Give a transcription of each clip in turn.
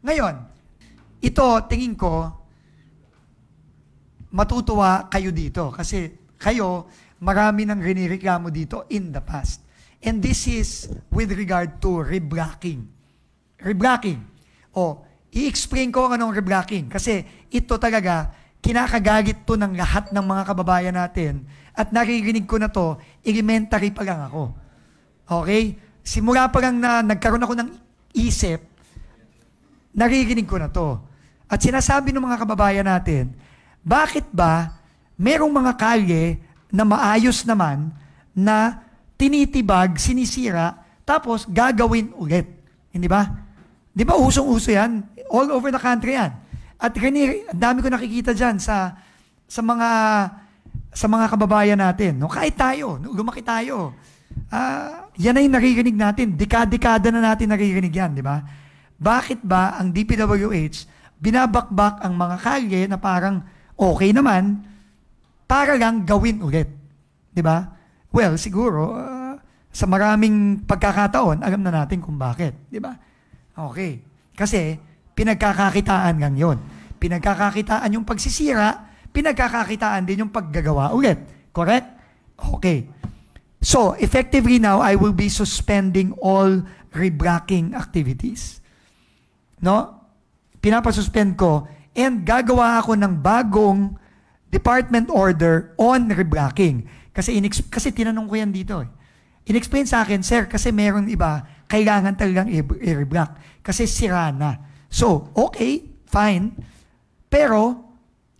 Ngayon, ito, tingin ko, matutuwa kayo dito kasi kayo, marami nang rinireklamo dito in the past. And this is with regard to reblocking. Reblocking. I-explain ko anong reblocking kasi ito talaga, kinakagalit to ng lahat ng mga kababayan natin at naririnig ko na to, elementary pa lang ako. Okay? Simula pa lang na nagkaroon ako ng isip, naririnig ko na to. At sinasabi ng mga kababayan natin, bakit ba merong mga kalye na maayos naman na tinitibag, sinisira, tapos gagawin ulit. Hindi ba? Di ba usong-uso yan? All over the country yan. At ang dami ko nakikita dyan sa mga kababayan natin. No? Kahit tayo, lumaki tayo. Yan ay naririnig natin. Dekada na natin naririnig yan, di ba? Bakit ba ang DPWH binabakbak ang mga kalye na parang okay naman para lang gawin ulit? Di ba? Well, siguro, sa maraming pagkakataon, alam na natin kung bakit. Di ba? Okay. Kasi, pinagkakakitaan lang yun. Pinagkakakitaan yung pagsisira, pinagkakakitaan din yung paggagawa ulit. Correct? Okay. So, effectively now, I will be suspending all reblocking activities. No? Pinapasuspend ko and gagawa ako ng bagong department order on reblocking. Kasi tinanong ko yan dito. In-explain sa akin, sir, kasi meron iba, kailangan talagang i-reblock. Kasi sira na. So, okay, fine. Pero,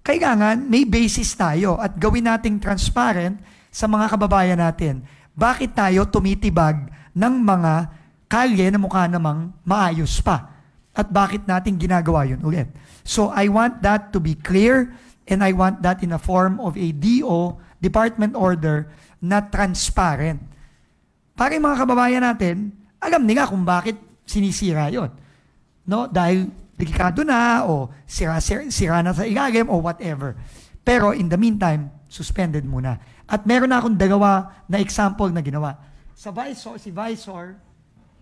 kailangan may basis tayo at gawin nating transparent sa mga kababayan natin. Bakit tayo tumitibag ng mga kalye na mukha namang maayos pa? At bakit natin ginagawa yun ulit? So, I want that to be clear and I want that in a form of a DO, department order, na transparent. Para yung mga kababayan natin, alam nila kung bakit sinisira yun. No? Dahil delikado na, o sira na sa ilalim, o whatever. Pero in the meantime, suspended muna. At meron na akong dalawa na example na ginawa. Si Visor,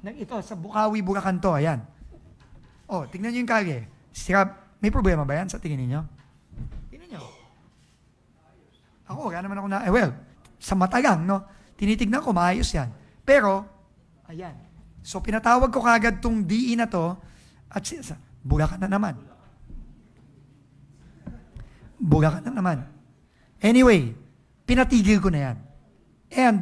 ito, sa Bukawi, Bulacan to, ayan. Tingnan nyo yung kalye. May problema ba yan sa tingin ninyo? Tingnan nyo. Wala naman ako sa mata lang, no? Tinitignan ko, maayos yan. Pero, ayan. So, pinatawag ko kagad tong DE na to, at Bulacan na naman. Bulacan na naman. Anyway, pinatigil ko na yan. And,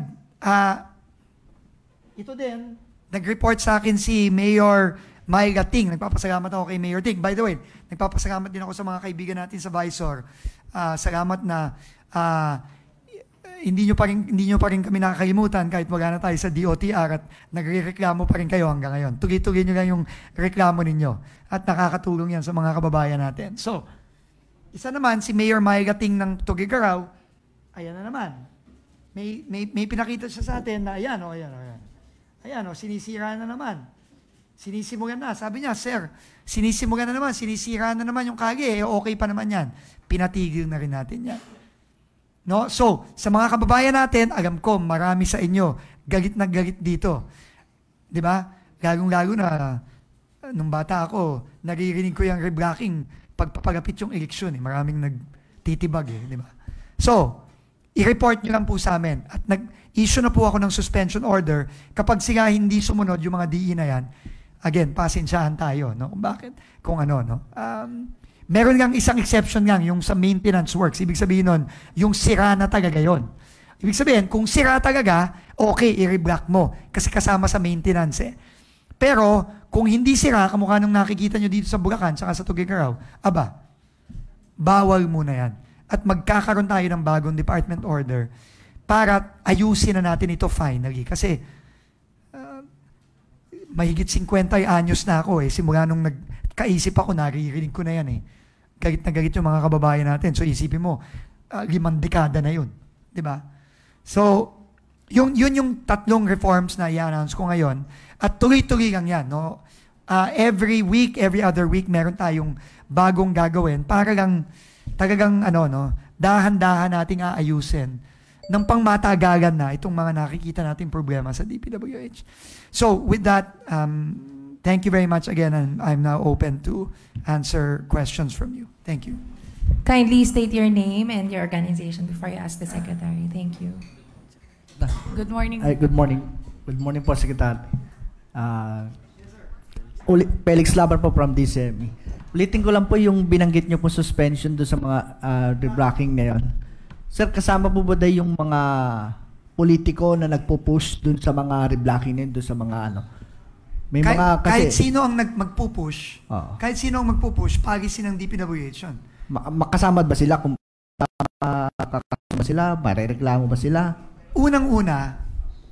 ito din, nag-report sa akin si Mayor Myla Ting. Nagpapasalamat ako kay Mayor Ting. By the way, nagpapasalamat din ako sa mga kaibigan natin sa Visor. Salamat na hindi nyo pa rin kami nakakalimutan kahit wala na tayo sa DOTR at nagre-reklamo pa rin kayo hanggang ngayon. Tuloy-tuloy nyo lang yung reklamo ninyo at nakakatulong yan sa mga kababayan natin. So, isa naman, si Mayor Myla Ting ng Tugigaraw, ayan na naman. May pinakita siya sa atin na ayan, sinisira na naman. Sinisimulan na. Sabi niya, sir, sinisimulan na naman, sinisira na naman yung kalye, okay pa naman yan. Pinatigil na rin natin yan. No? So, sa mga kababayan natin, alam ko, marami sa inyo, galit na galit dito. Di ba? Lalong-lalo na, nung bata ako, naririnig ko yung reblocking pagpapagapit yung eleksyon. Maraming nagtitibag. Di ba? So, i-report nyo lang po sa amin. At nag-issue na po ako ng suspension order. Kapag sila hindi sumunod, yung mga DE na yan, again, pasensyahan tayo. No? Kung bakit? Kung ano, no? Meron lang isang exception lang, yung sa maintenance works. Ibig sabihin nun, yung sira na talaga yon. Ibig sabihin, kung sira talaga, okay, i-reblock mo. Kasi kasama sa maintenance eh. Pero, kung hindi sira, kamukha nung nakikita nyo dito sa Bulacan, saka sa Tugigaraw, bawal muna yan. At magkakaroon tayo ng bagong department order para ayusin na natin ito finally. Kasi, mahigit 50 anyos na ako eh. Simula nung nagkaisip ako, naririnig ko na yan eh. Galit na galit yung mga kababayan natin. So isipin mo, 5 dekada na yun. Diba? So, yun yung tatlong reforms na i-announce ko ngayon. At tuloy-tuloy lang yan. No? Every week, every other week, meron tayong bagong gagawin para lang talagang dahan-dahan nating aayusin ng pangmatagalan na itong mga nakikita nating problema sa DPWH. So, with that, Thank you very much again, and I'm now open to answer questions from you. Thank you. Kindly state your name and your organization before you ask the Secretary. Thank you. Good morning. Good morning. Good morning po, Secretary. Felix Labar po from DCME. Ulitin ko lang po yung binanggit nyo po suspension doon sa mga reblocking na yun. Sir, kasama po ba yung mga politiko na nagpo-push doon sa mga reblocking na yun, doon sa mga ano? May mga kasi, kahit sino ang magpupush, kahit sino ang magpupush, policy ng DPWH yun. Makasama ba sila? Kung kakasama ba sila? Marereklamo ba sila? Unang-una,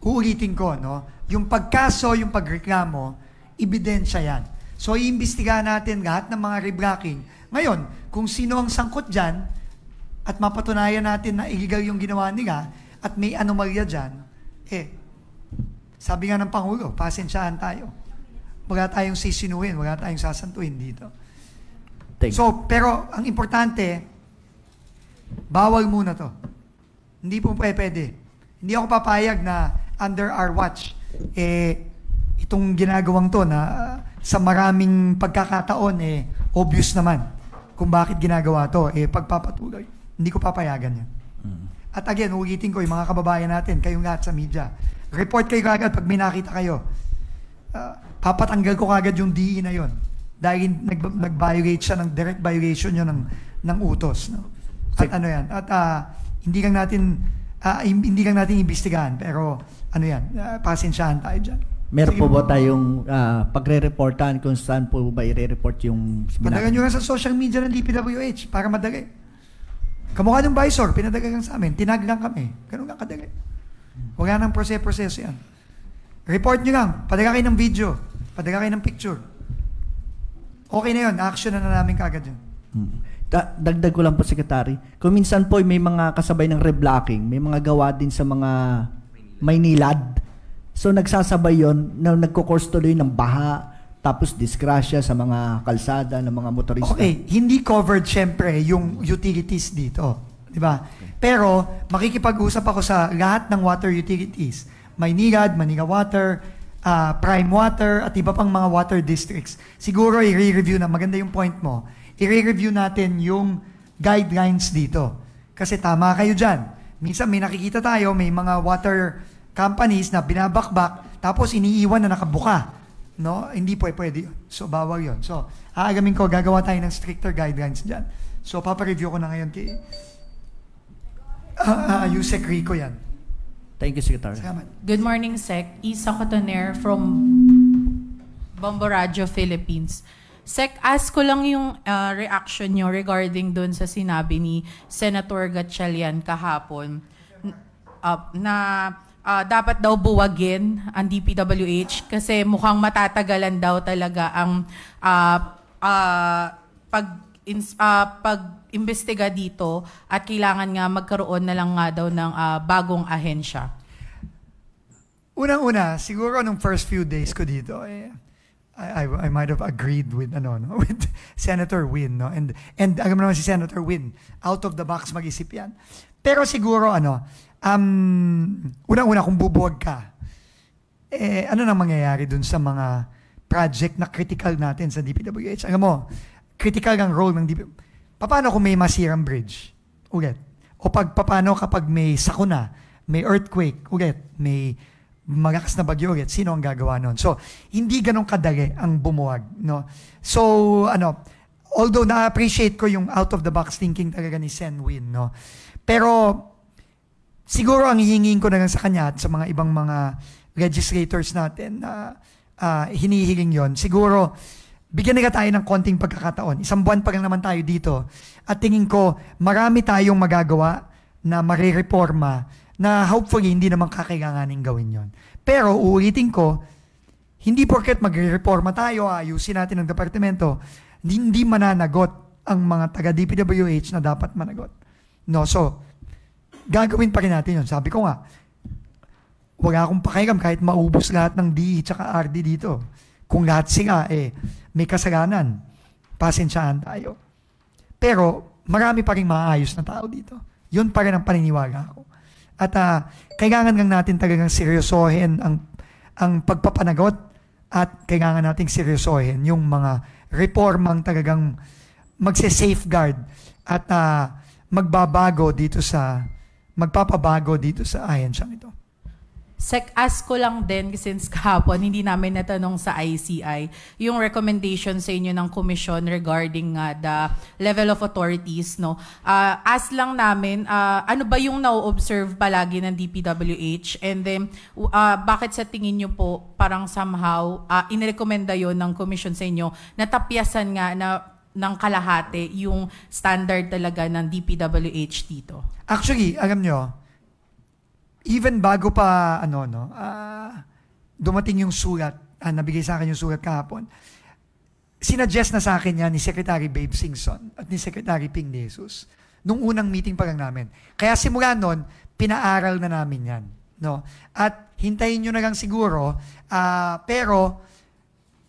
uulitin ko, no? Yung pagkaso, yung pagreklamo, ebidensya yan. So, iimbestigahan natin lahat ng mga reblocking. Ngayon, kung sino ang sangkot dyan, at mapatunayan natin na illegal yung ginawa nila, at may anomalya dyan, sabi nga ng Pangulo, pasensyahan tayo. Wala tayong sisinuhin, wala tayong sasantuhin dito. So, pero ang importante, bawal muna to. Hindi po pwede. Hindi ako papayag na under our watch, itong ginagawang to na sa maraming pagkakataon, obvious naman kung bakit ginagawa to, pagpapatuloy. Hindi ko papayagan yan. At again, ulitin ko yung mga kababayan natin, kayong lahat sa media. Report kayo kagad pag may nakita kayo. Papatanggal ko kagad yung DE na yon dahil nag-violate siya ng direct violation yun ng utos. No? At ano yan? At hindi lang natin imbestigahan, pero ano yan, pasensyahan tayo dyan. Meron po ba tayong pagre-reportan kung saan po ba i-report yung... Padagan nyo nga sa social media ng DPWH para madali. Kamukha ng visor, pinadaga lang sa amin, tinag lang kami. Ganun lang kadali. Wala nang proseso yan. Report nyo lang, padaga kayo ng video, padaga kayo ng picture. Okay na yun, action na namin kagad yun. Dagdag ko lang po, Secretary. Kung minsan po may mga kasabay ng reblocking, may mga gawa din sa mga Maynilad. So nagsasabay yon na nagko-course tuloy ng baha, tapos disgrasya sa mga kalsada ng mga motorista. Okay, hindi covered syempre yung utilities dito, di ba? Okay. Pero makikipag-usap ako sa lahat ng water utilities. Maynilad, Manila Water, Prime Water, at iba pang mga water districts. Siguro i-review na, maganda yung point mo, i-review natin yung guidelines dito. Kasi tama kayo dyan. Minsan may nakikita tayo, may mga water companies na binabakbak, tapos iniiwan na nakabuka. No? Hindi pwede yun. So, bawal yun. So, aagamin ko, gagawa tayo ng stricter guidelines dyan. So, papareview ko na ngayon kay Yusek Rico yan. Thank you, Secretary. Salamat. Good morning, Sec. Isa Cotoner from Bombo Radio, Philippines. Sec, ask ko lang yung reaction nyo regarding dun sa sinabi ni Senator Gatchalian kahapon na dapat daw buwagin ang DPWH kasi mukhang matatagalan daw talaga ang pag-imbestiga dito at kailangan nga magkaroon na lang nga daw ng bagong ahensya. Unang-una, siguro nung first few days ko dito, I might have agreed with with Senator Win, no? And alam mo naman si Senator Win, out of the box mag-isip yan. Pero siguro unang-una kung bubuwag ka, ano nang mangyayari dun sa mga project na critical natin sa DPWH? Alam mo, critical ang role ng DPWH. Paano kung may masirang bridge? Ulit. O paano kapag may sakuna, may earthquake, ulit, may malakas na bagyo ulit, sino ang gagawa nun? So, hindi ganun kadali ang bumuwag. No? So, although na-appreciate ko yung out-of-the-box thinking talaga ni Sen Win, no? Pero, siguro ang hihingin ko na lang sa kanya at sa mga ibang mga legislators natin na hinihiling yon, siguro, bigyan nila tayo ng konting pagkakataon. Isang buwan pa lang naman tayo dito. At tingin ko, marami tayong magagawa na marireforma na hopefully hindi naman kakailanganin gawin yon. Pero uulitin ko, hindi porket magre-reforma tayo, ayusin natin ang departamento, hindi mananagot ang mga taga-DPWH na dapat managot. No, so, gagawin pa rin natin yun. Sabi ko nga, wala akong pakialam kahit maubos lahat ng DE tsaka RD dito. Kung lahat sila, may kasalanan, pasensyahan tayo. Pero, marami pa rin maayos na tao dito. Yun pa rin ang paniniwala ko. At kailangan lang natin talagang seryosohin ang pagpapanagot at kailangan nating seryosohin yung mga reformang talagang magse-safeguard at magpapabago dito sa ahensyang ito. Sec, ask ko lang din, since kahapon hindi namin natanong sa ICI, yung recommendation sa inyo ng commission regarding the level of authorities, no? Ask lang namin, ano ba yung na-observe palagi ng DPWH? And then, bakit sa tingin nyo po, parang somehow, inirekomenda yon ng commission sa inyo, natapyasan nga ng kalahati yung standard talaga ng DPWH dito? Actually, alam nyo, even bago pa dumating yung sulat, nabigay sa akin yung sulat kahapon, sinuggest na sa akin yan ni Secretary Babe Singson at ni Secretary Ping De Jesus nung unang meeting pa lang namin. Kaya simula nun, pinaaral na namin yan. No? At hintayin nyo na lang siguro, pero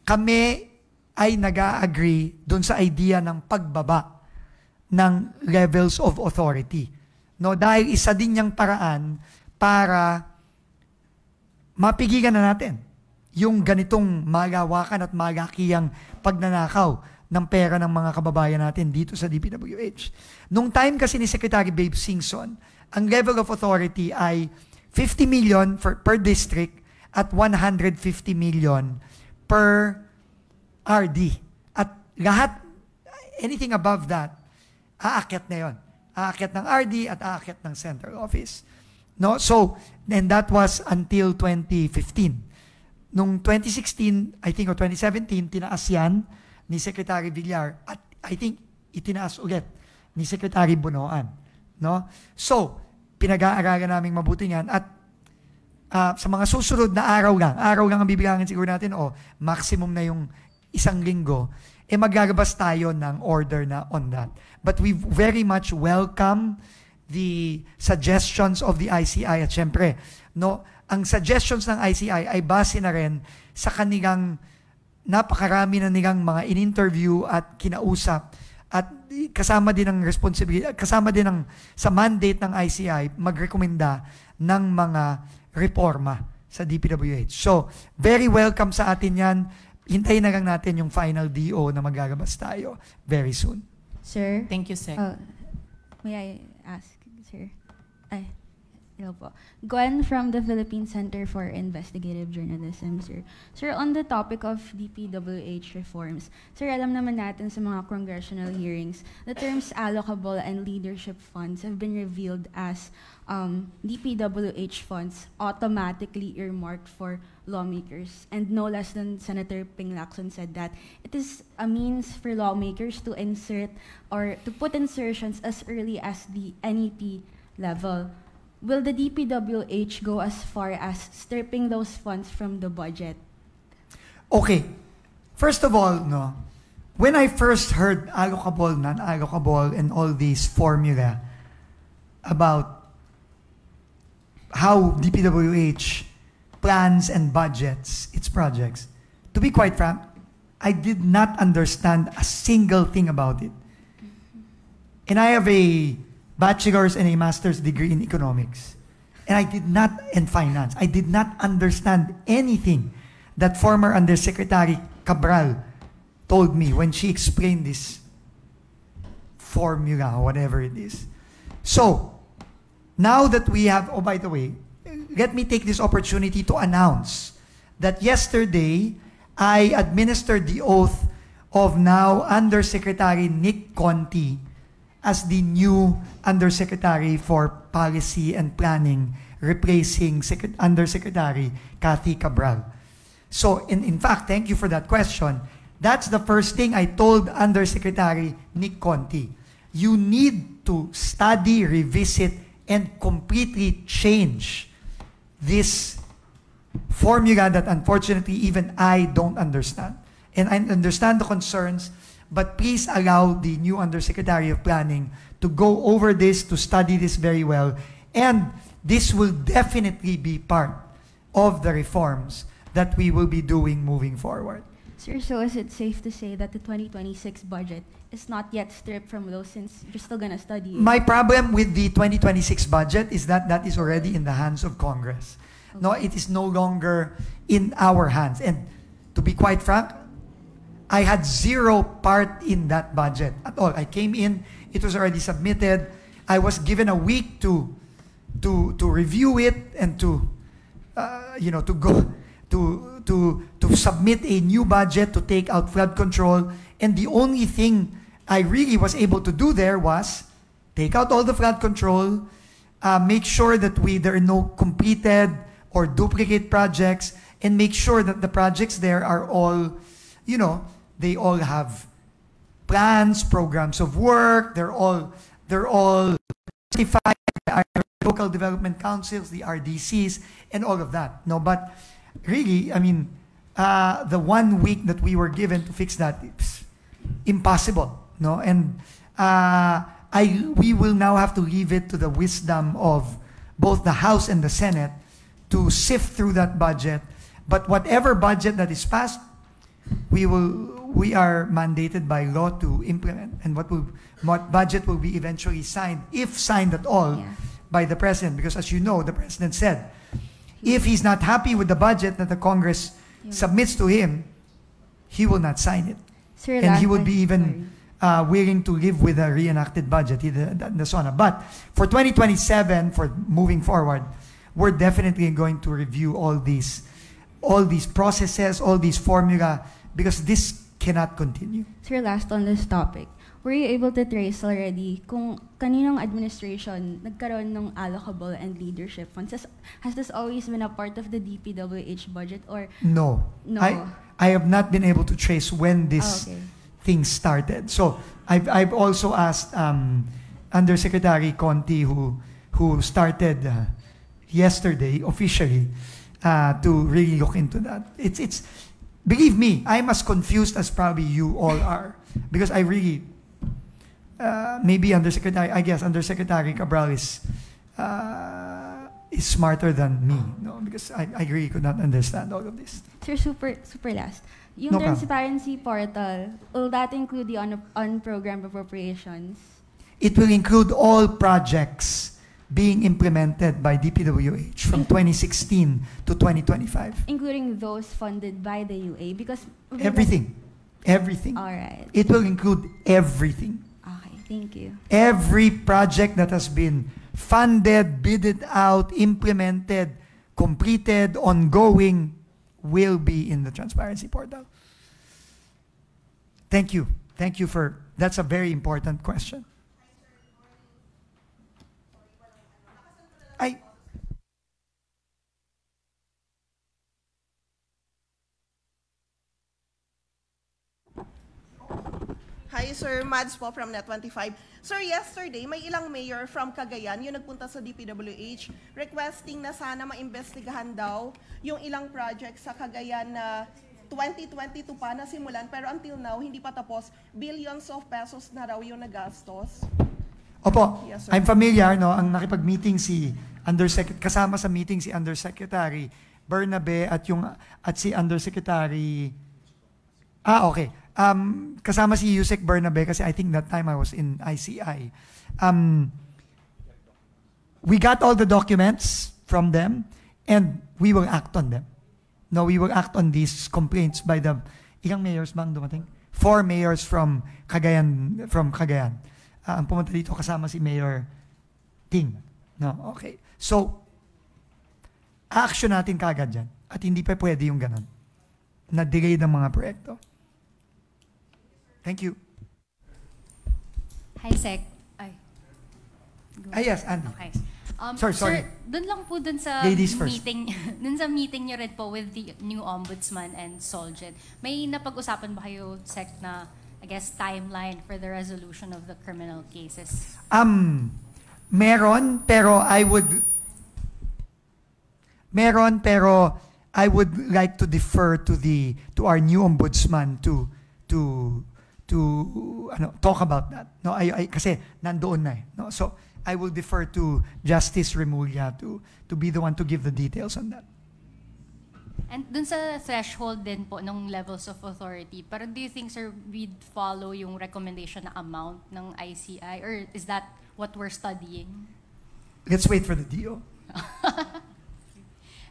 kami ay nag-agree dun sa idea ng pagbaba ng levels of authority. No? Dahil isa din niyang paraan para mapigilan na natin yung ganitong malawakan at malakiyang pagnanakaw ng pera ng mga kababayan natin dito sa DPWH. Nung time kasi ni Secretary Babe Singson, ang level of authority ay 50 million per district at 150 million per RD. At lahat, anything above that, aakyat na yon. Aakyat ng RD at aakyat ng central office. No? So, and that was until 2015. Nung 2016, I think, o 2017, tinaas yan ni Secretary Villar at I think itinaas ulit ni Secretary Bonoan. No? So, pinag-aaralan namin mabuti yan at sa mga susunod na araw lang ang bibilangin siguro natin o maximum na yung isang linggo, maglalabas tayo ng order na on that. But we very much welcome the suggestions of the ICI at syempre, no, ang suggestions ng ICI ay base na rin sa kanilang napakarami na nilang mga in-interview at kinausap at kasama din ang responsibility, kasama din ang sa mandate ng ICI magrekomenda ng mga reforma sa DPWH. So, very welcome sa atin yan. Hintayin na lang natin yung final DO na maglalabas tayo very soon. Sir? Thank you, Sec. May I ask, sir? Hello po. Gwen from the Philippine Center for Investigative Journalism, sir. Sir, on the topic of DPWH reforms, sir, alam naman natin sa mga congressional hearings, the terms allocable and leadership funds have been revealed as DPWH funds automatically earmarked for lawmakers. And no less than Senator Ping Lacson said that it is a means for lawmakers to insert or to put insertions as early as the NEP level. Will the DPWH go as far as stripping those funds from the budget? Okay. First of all, no, when I first heard allocable, non-allocable, and all these formula about how DPWH plans and budgets its projects, to be quite frank, I did not understand a single thing about it. And I have a bachelor's and a master's degree in economics. And in finance. I did not understand anything that former Undersecretary Cabral told me when she explained this formula, or whatever it is. So, now that we have, oh, by the way, let me take this opportunity to announce that yesterday, I administered the oath of now Undersecretary Nick Conti as the new Undersecretary for Policy and Planning, replacing Undersecretary Kathy Cabral. So, in fact, thank you for that question. That's the first thing I told Undersecretary Nick Conti. You need to study, revisit, and completely change this formula that unfortunately even I don't understand. And I understand the concerns, but please allow the new Undersecretary of Planning to go over this, to study this very well, and this will definitely be part of the reforms that we will be doing moving forward. Sir, so is it safe to say that the 2026 budget is not yet stripped from those since you're still gonna study it? My problem with the 2026 budget is that that is already in the hands of Congress. Okay. No, it is no longer in our hands. And to be quite frank, I had zero part in that budget at all. I came in, it was already submitted. I was given a week to review it and to submit a new budget to take out flood control. And the only thing I really was able to do there was take out all the flood control, make sure that there are no completed or duplicate projects, and make sure that the projects there are all, they all have plans, programs of work. They're all certified by our local development councils, the RDCs, and all of that. No, but really, I mean, the 1 week that we were given to fix that, it's impossible. No, and we will now have to leave it to the wisdom of both the House and the Senate to sift through that budget. But whatever budget that is passed, we are mandated by law to implement, and what budget will be eventually signed, if signed at all, by the President. Because as you know, the President said, if he's not happy with the budget that the Congress submits to him, he will not sign it. Sir, and he would be even willing to live with a reenacted budget, the SONA. But for 2027, for moving forward, we're definitely going to review all these processes, all these formula, because this cannot continue. Sir, last on this topic, were you able to trace already kung kaninong administration nagkaroon ng allocable and leadership funds? Has this always been a part of the DPWH budget or? No. I have not been able to trace when this thing started. So I've also asked Undersecretary Conti, who started yesterday officially, to really look into that. It's believe me, I'm as confused as probably you all are, because I really maybe Undersecretary Cabral is smarter than me, no? Because I really could not understand all of this. Sir, super last. Yung No transparency portal, will that include the on-program appropriations? It will include all projects being implemented by DPWH from 2016 to 2025. Including those funded by the UA? Because Everything. All right. It will include everything. Okay, thank you. Every project that has been funded, bidded out, implemented, completed, ongoing, will be in the transparency portal. Thank you. That's a very important question. Hi, Sir. Mads po from Net25. Sir, yesterday, may ilang mayor from Cagayan yung nagpunta sa DPWH requesting na sana maimbestigahan daw yung ilang projects sa Cagayan na 2022 pa nasimulan, pero until now, hindi pa tapos. Billions of pesos na raw yung nagastos. Opo, Yes, sir. I'm familiar, no? Ang nakipag-meeting kasama sa meeting si Undersecretary Bernabe at si Undersecretary okay. Kasama si Yusek Bernabe kasi I think that time I was in ICI. We got all the documents from them and we will act on them. No, we will act on these complaints by the ilang mayors bang dumating? 4 mayors from Cagayan. Ang pumunta dito kasama si Mayor Ting. No, okay. So, action natin kagad dyan. At hindi pa pwede yung ganun. Na-delay ng mga proyekto. Thank you. Hi, Sec. Yes, Andy. Okay. Sorry. Sir, dun lang po dun sa Ladies first. dun sa meeting niyo rin po with the new ombudsman and Solgen, may napag-usapan ba kayo, Sec, na, I guess, timeline for the resolution of the criminal cases? Meron, pero I would like to defer to our new ombudsman to talk about that. No, I kasi nandoon na eh. No, so I will defer to Justice Remulla to be the one to give the details on that. And dun sa threshold din po ng levels of authority, pero do you think, sir, we'd follow yung recommendation na amount ng ICI, or is that what we're studying? Let's wait for the DO.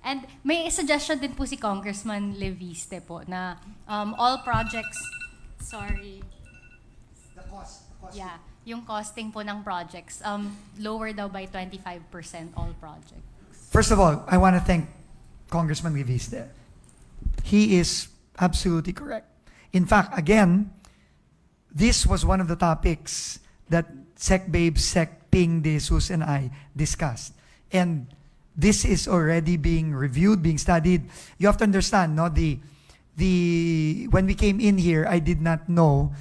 And may suggestion din po si Congressman Leviste po na all projects, The cost. yeah, yung costing po ng projects, lower daw by 25% all projects. First of all, I want to thank Congressman Reviste. He is absolutely correct. In fact, again, this was one of the topics that Sec Babe, Sec Ping De Jesus, and I discussed. And this is already being reviewed, being studied. You have to understand, no, when we came in here, I did not know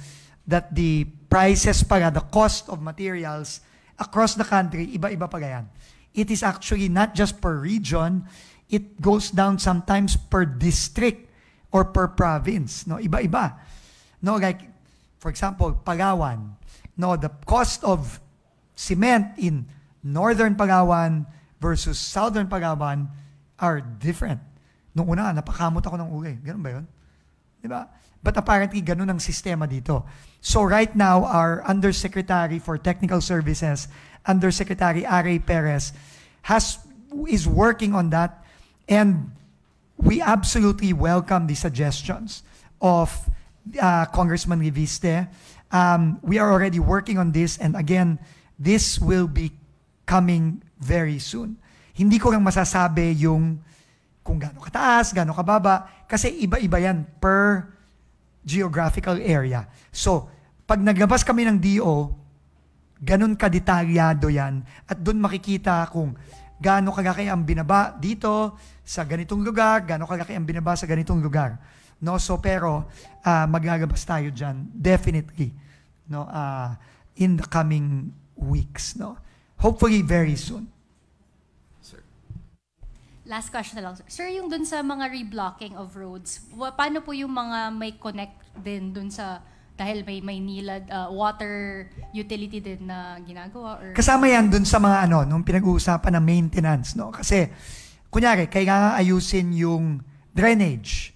that the prices pala, the cost of materials across the country, iba-iba pala yan. It is actually not just per region, it goes down sometimes per district or per province. No, iba-iba. No, like, for example, Palawan. No, the cost of cement in northern Palawan versus southern Palawan are different. Nung una, napakamot ako ng uwi. Ganun ba yun? Diba? But apparently, ganun ang sistema dito. So right now, our Undersecretary for Technical Services, Undersecretary Aray Perez, is working on that, and we absolutely welcome the suggestions of Congressman Reviste. We are already working on this, and again, this will be coming very soon. Hindi ko lang masasabi yung kung gaano kataas, gaano kababa, kasi iba-iba yan per geographical area. So, pag naglabas kami ng DO, ganun kadetalyado yan, at doon makikita kung gaano kalaki ang binaba dito sa ganitong lugar, gaano kalaki ang binaba sa ganitong lugar. No? So, pero maglalabas tayo dyan, definitely, no? In the coming weeks. No? Hopefully, very soon. Last question na lang, sir. Sir, yung dun sa mga reblocking of roads, paano po yung mga may connect din dun sa, dahil may nilad, water utility din na ginagawa? Or... Kasama yan dun sa mga nung pinag-uusapan na maintenance. No? Kasi, kunyari, kailangan ayusin yung drainage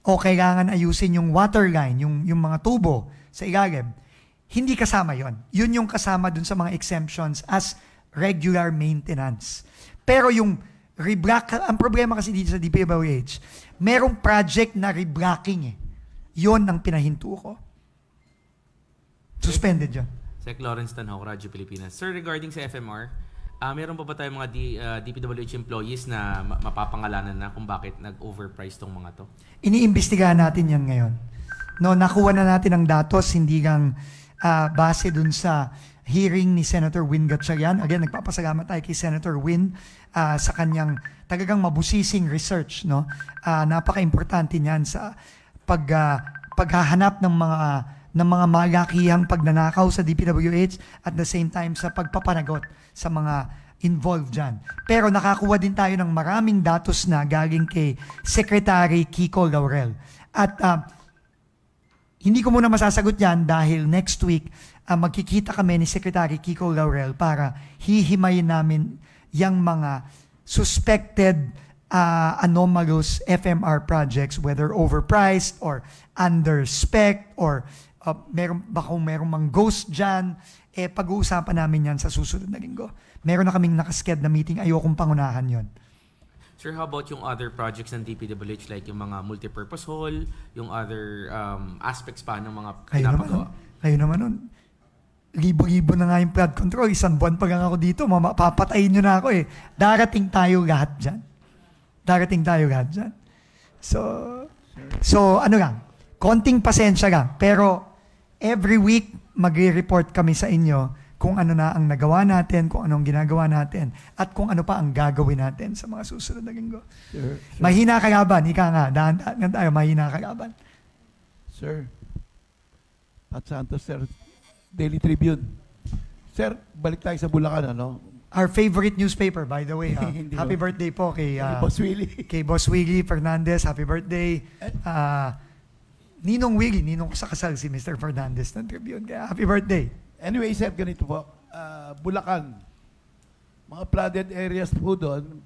o kailangan ayusin yung water line, yung mga tubo sa ilalim. Hindi kasama yon. Yun yung kasama dun sa mga exemptions as regular maintenance. Pero yung reblock, ang problema kasi dito sa DPWH, merong project na reblocking eh. Yun ang pinahinto ko. Suspended yun. Sec Lawrence Tanhaw, Radyo Pilipinas. Sir, regarding sa FMR, meron pa ba tayong mga DPWH employees na mapapangalanan na kung bakit nag-overprice tong mga to? Iniimbestigahan natin yan ngayon. No, nakuha na natin ang datos, hindi lang base dun sa hearing ni Senator Win Gatchalian. Again, nagpapasalamat tayo kay Senator Win sa kanyang talagang mabusising research. No? Napaka-importante niyan sa paghahanap ng mga malakihang pagnanakaw sa DPWH at the same time sa pagpapanagot sa mga involved dyan. Pero nakakuha din tayo ng maraming datos na galing kay Secretary Kiko Laurel. At hindi ko muna masasagot yan dahil next week magkikita kami ni Secretary Kiko Laurel para hihimayin namin yung mga suspected anomalous FMR projects, whether overpriced or under-spec or merong mang ghost dyan, pag-uusapan namin yan sa susunod na linggo. Meron na kaming nakasked na meeting, ayokong pangunahan yon. Sir, how about yung other projects ng DPWH like yung mga multipurpose hall, yung other aspects pa ng mga pinapagawa? Kayo naman nun. Libo-libo na nga yung flood control. Isang buwan pa lang ako dito. Papatayin nyo na ako eh. Darating tayo lahat dyan. So ano lang, konting pasensya lang. Pero every week, magre-report kami sa inyo kung ano na ang nagawa natin, kung anong ginagawa natin, at kung ano pa ang gagawin natin sa mga susunod na linggo. Sir. Mahina kalaban. Ika nga, dahan-dahan tayo, mahina kalaban. Sir, Pat Santos, sir, Daily Tribune. Sir, balik tayo sa Bulacan, ano? Our favorite newspaper, by the way. Hindi Happy ba? birthday po kay Boss Willie. kay Boss Willie Fernandez. Happy birthday. Ninong Willie, ninong ko sa kasal si Mr. Fernandez ng Tribune. Kaya happy birthday. Anyway, sir, ganito po. Bulacan, mga flooded areas po doon,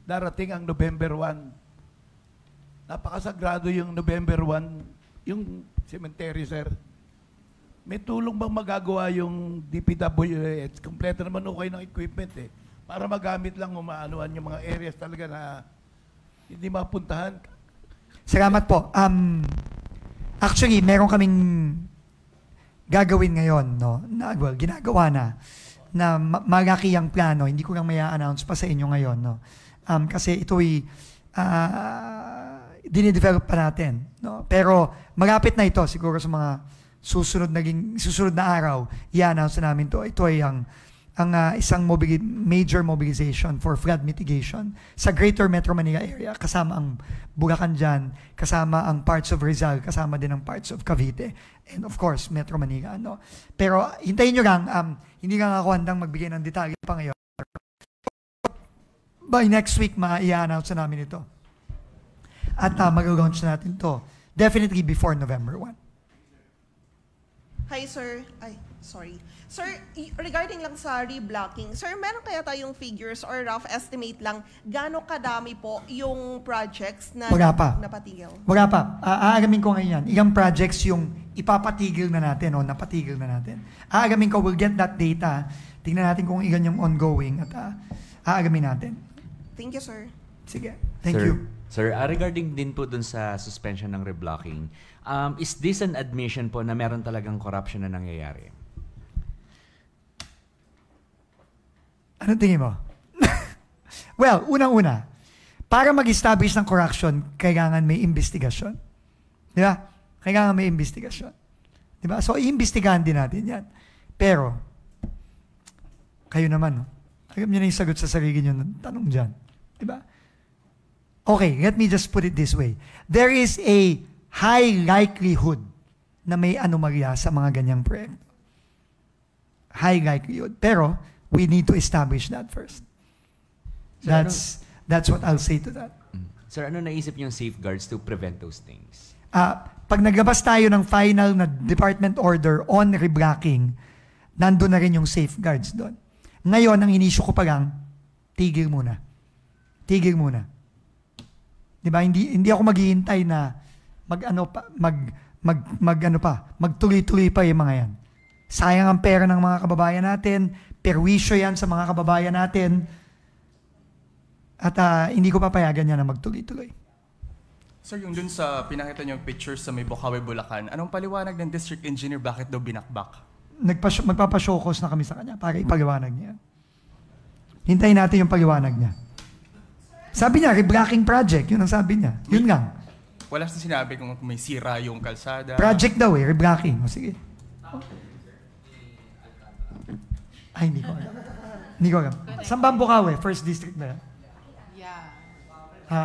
darating ang November 1. Napakasagrado yung November 1, yung cemetery, sir. May tulong bang magagawa yung DPWH? Kompleto naman okay ng equipment eh. Para magamit lang umaanuan yung mga areas talaga na hindi mapuntahan. Salamat po. Actually, meron kaming gagawin ngayon, no? Well, ginagawa na malaki ang plano. Hindi ko lang may announce pa sa inyo ngayon, no? Kasi ito'y dinidevelop pa natin, no? Pero malapit na ito, siguro sa mga susunod na araw, i-announce na namin ito. Ito ay ang isang major mobilization for flood mitigation sa Greater Metro Manila area. Kasama ang Bulacan dyan, kasama ang parts of Rizal, kasama din ang parts of Cavite, and of course, Metro Manila. No? Pero hintayin nyo lang, hindi lang ako handang magbigay ng detalye pa ngayon. By next week, i-announce na namin ito. At mag-launch natin to definitely before November 1. Hi, sir. Sorry. Sir, regarding lang sa reblocking, sir, meron kaya tayong figures or rough estimate lang gaano kadami po yung projects na napatigil? Wala pa. Aagamin ko ngayon yan. Ilang projects yung ipapatigil na natin o napatigil na natin. Aagamin ko, we'll get that data. Tingnan natin kung ilan yung ongoing at aagamin natin. Thank you, sir. Sige. Thank you. Sir, regarding din po dun sa suspension ng reblocking, is this an admission po na meron talagang corruption na nangyayari? Anong tingin mo? Well, unang-una, para mag-establish ng corruption, kailangan may investigasyon. Di ba? Kailangan may investigasyon. Di ba? So, iimbestigahan din natin yan. Pero, kayo naman, no? Alam niyo na yung sagot sa sarili niyo ng tanong dyan. Di ba? Okay, let me just put it this way. There is a high likelihood na may anomalya sa mga ganyang proyekto. High likelihood. Pero, we need to establish that first. That's what I'll say to that. Sir, ano naisip niyong safeguards to prevent those things? Pag naglabas tayo ng final na department order on reblocking, nandun na rin yung safeguards doon. Ngayon, ang inisyo ko pa lang, tigil muna. Tigil muna. Diba? Hindi ako maghihintay na magtuloy-tuloy pa yung mga yan. Sayang ang pera ng mga kababayan natin, perwisyo yan sa mga kababayan natin, at hindi ko papayagan yan na magtuloy-tuloy. Sir, yung dun sa pinakita niyong pictures sa may Bocaue, Bulacan, anong paliwanag ng district engineer bakit daw binakbak? Magpapashowcase na kami sa kanya para ipaliwanag niya. Hintayin natin yung paliwanag niya. Sabi niya, reblocking project, yun ang sabi niya. Yun lang. Wala sa sinabi kung may sira yung kalsada. Project daw reblocking. O sige. Ay, hindi ko alam. Hindi ko alam. Saan ba ang Bocaue? First district na yan? Yeah. Ha?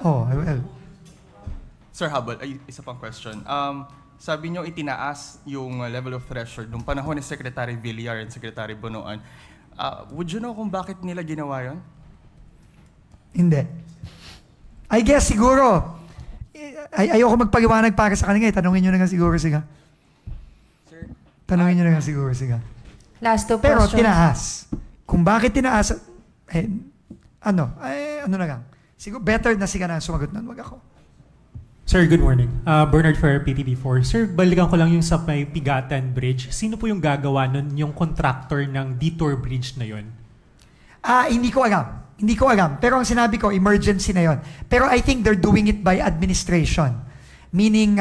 Oh, well. Sir Habol, isa pang question. Sabi niyo itinaas yung level of threshold nung panahon ni Secretary Villar and Secretary Bonoan. Would you know kung bakit nila ginawa yun? Hindi. I guess siguro, ayoko magpaliwanag para sa kanila. Tanungin nyo na nga siguro sila. Tanungin nyo na nga siguro sila. Last two Pero questions. tinaas. Kung bakit tinaas, ano na lang. Siguro better na sila na sumagot nun, wag ako. Sir, good morning. Bernard Ferrer, PTV4. Sir, balikan ko lang yung sa may Pigatan Bridge. Sino po yung gagawa nun, yung contractor ng detour bridge na yun? Hindi ko alam. Hindi ko alam. Pero ang sinabi ko, emergency na yon. Pero I think they're doing it by administration. Meaning,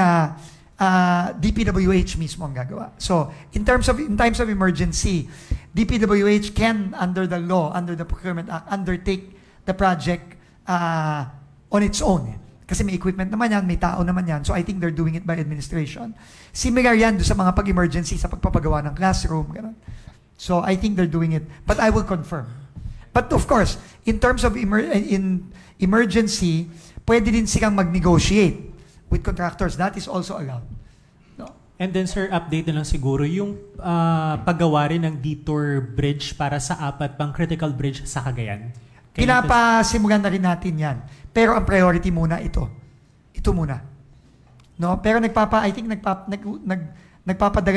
DPWH mismo ang gagawa. So, in times of emergency, DPWH can, under the law, under the Procurement Act, undertake the project on its own. Kasi may equipment naman yan, may tao naman yan. So, I think they're doing it by administration. Similar yan doon sa mga pag-emergency, sa pagpapagawa ng classroom. Ganun. So, I think they're doing it. But I will confirm. But of course, in terms of emergency, pwede din silang mag-negotiate with contractors. That is also allowed. No? And then sir, update na lang siguro yung paggawa rin ng detour bridge para sa 4 pang critical bridge sa Cagayan. Pinapasimulan na rin natin yan. Pero ang priority muna ito. Ito muna. No? Pero nagpapadala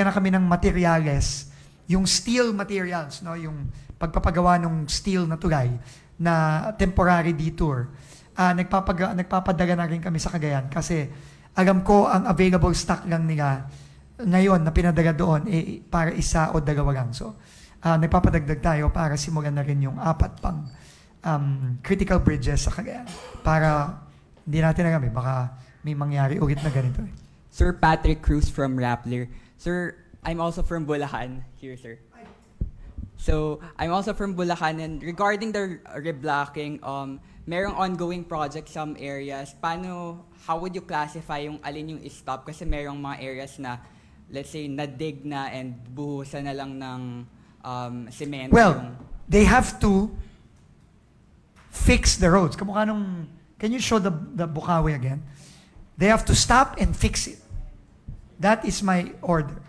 na kami ng materyales, yung steel materials, no? Yung pagpapagawa ng steel na tulay na temporary detour. Nagpapadala na rin kami sa Cagayan kasi alam ko ang available stock lang nila ngayon na pinadala doon para 1 o 2 lang. So, nagpapadagdag tayo para simulan na rin yung 4 pang critical bridges sa Cagayan para hindi natin alam baka may mangyari ulit na ganito. Sir Patrick Cruz from Rappler. Sir, I'm also from Bulacan. Here, sir. So, I'm also from Bulacan, and regarding the reblocking, merong ongoing project some areas. How would you classify yung alin yung stop? Kasi merong mga areas na, let's say, nadig na and buhusan na lang ng cement. Well, they have to fix the roads. Kamukha nung, can you show the Bukawi again? They have to stop and fix it. That is my order.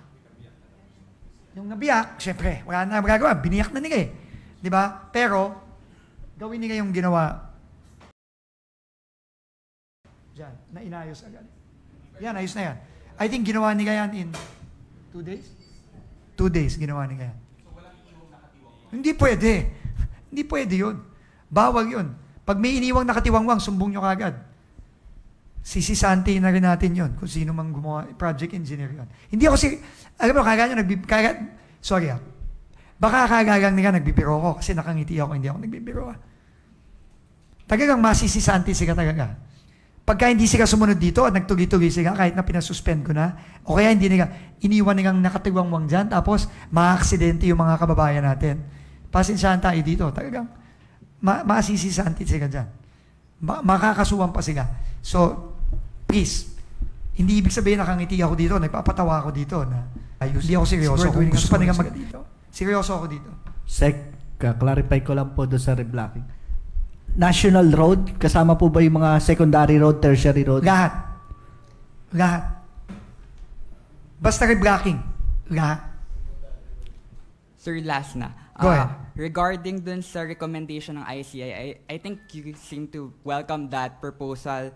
Yung nabiyak, syempre, wala na magagawa. Biniyak na nila Di ba? Pero, gawin nila yung ginawa. Diyan, na inayos agad. Yan, ayos na yan. I think ginawa nila yan in 2 days? 2 days, ginawa nila yan. So, walang iniwang nakatiwang? Hindi pwede. Hindi pwede yun. Bawal yun. Pag may iniwang nakatiwangwang, sumbong nyo kagad. Sisisanti na rin natin yun kung sino mang gumawa, project engineer yun. Hindi ako alam mo, baka kagagang nila nagbibiro ko kasi nakangiti ako, hindi ako nagbibiro. Talagang masisisanti sila talaga. Pagka hindi sila sumunod dito at nagtuloy-tuloy sila, kahit na pinasuspend ko na, o kaya hindi nila, iniwan nilang nakatiwangwang dyan, tapos maaksidente yung mga kababayan natin. Pasensyahan tayo dito. Talagang masisisanti sila dyan. Makakasuhan pa sila. So, please, hindi ibig sabihin nakangiti ako dito, nagpapatawa ako dito na ayos. Hindi ako seryoso. Kung gusto pa nilang dito. Seryoso ako dito. Sec, clarify ko lang po doon sa reblocking. National road, kasama po ba yung mga secondary road, tertiary road? Lahat. Basta reblocking. Lahat. Sir, last na. Go ahead. Regarding dun sa recommendation ng ICI, I think you seem to welcome that proposal.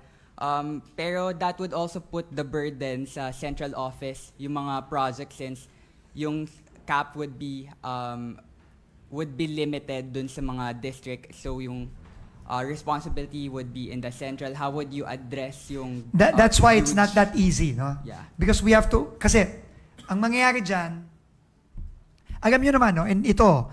Pero that would also put the burden sa central office, yung mga projects, since yung cap would be limited dun sa mga district. So yung responsibility would be in the central. How would you address yung... That's why it's not that easy, no? Yeah. Because we have to... Kasi, ang mangyayari dyan, alam nyo naman, no? And ito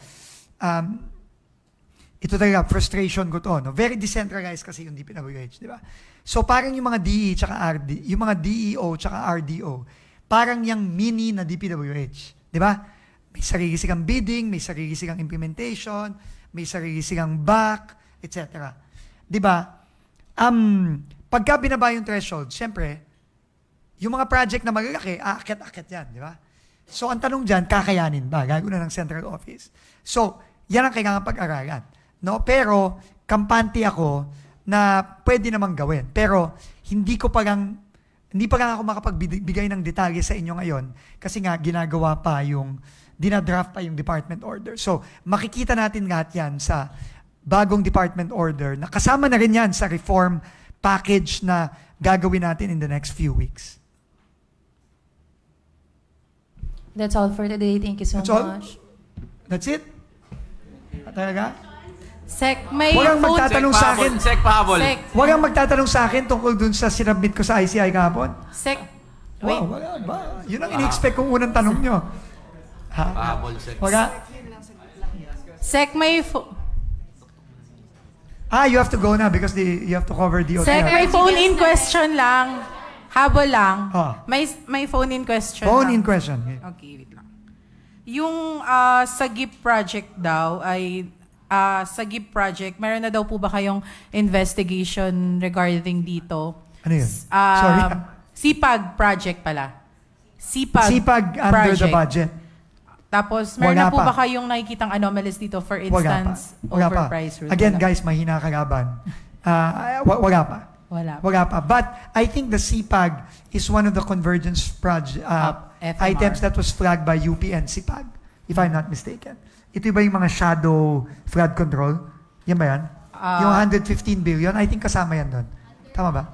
talaga, frustration ko to, no? Very decentralized kasi yung DPWH, di ba? So, parang yung mga DE tsaka RD, yung mga DEO tsaka RDO, parang yung mini na DPWH, di ba? May sarili silang bidding, may sarili silang implementation, may sarili silang back, etc. Di ba? Pagka binaba yung threshold, syempre, yung mga project na malalaki, aakyat-akyat yan, di ba? So, ang tanong dyan, kakayanin ba? Gagawin na ng central office. So, yan ang kailangan pag-aralan. No? Pero, kampante ako na pwede namang gawin. Pero, hindi pa lang ako makapagbigay ng detalye sa inyo ngayon kasi nga, ginagawa pa yung, dinadraft pa yung department order. So, makikita natin lahat yan sa bagong department order na kasama na rin yan sa reform package na gagawin natin in the next few weeks. That's all for today. Thank you so much. That's it? Talaga? Sec, may Walang magtatanong sa akin. Sec, pahabol. Walang magtatanong sa akin tungkol dun sa sinabmit ko sa ICI kahapon. Sec, wait. Wow, wala ba? Yun ang in-expect kong unang tanong nyo. Ha? Pahabol, Sec. Wala? Sec, may you have to go na because you have to cover the OTR. Sec, may phone-in question lang. Habol lang. May phone-in question Phone-in lang. question. Okay, wait lang. Yung sa GIP project daw ay sa GIP project, meron na daw po ba kayong investigation regarding dito? Ano yun? Sorry. CPAG project pala. CPAG under the budget. Tapos, meron na po ba kayong nakikitang anomalies dito? For instance, overpriced route? Again, guys, mahina kagaban. Wala pa. Wala pa. But I think the CPAG is one of the convergence items that was flagged by UP and CPAG, if I'm not mistaken. Ito ba yung mga shadow flood control? Yan ba yan? Yung 115 billion, I think kasama yan doon. Tama ba?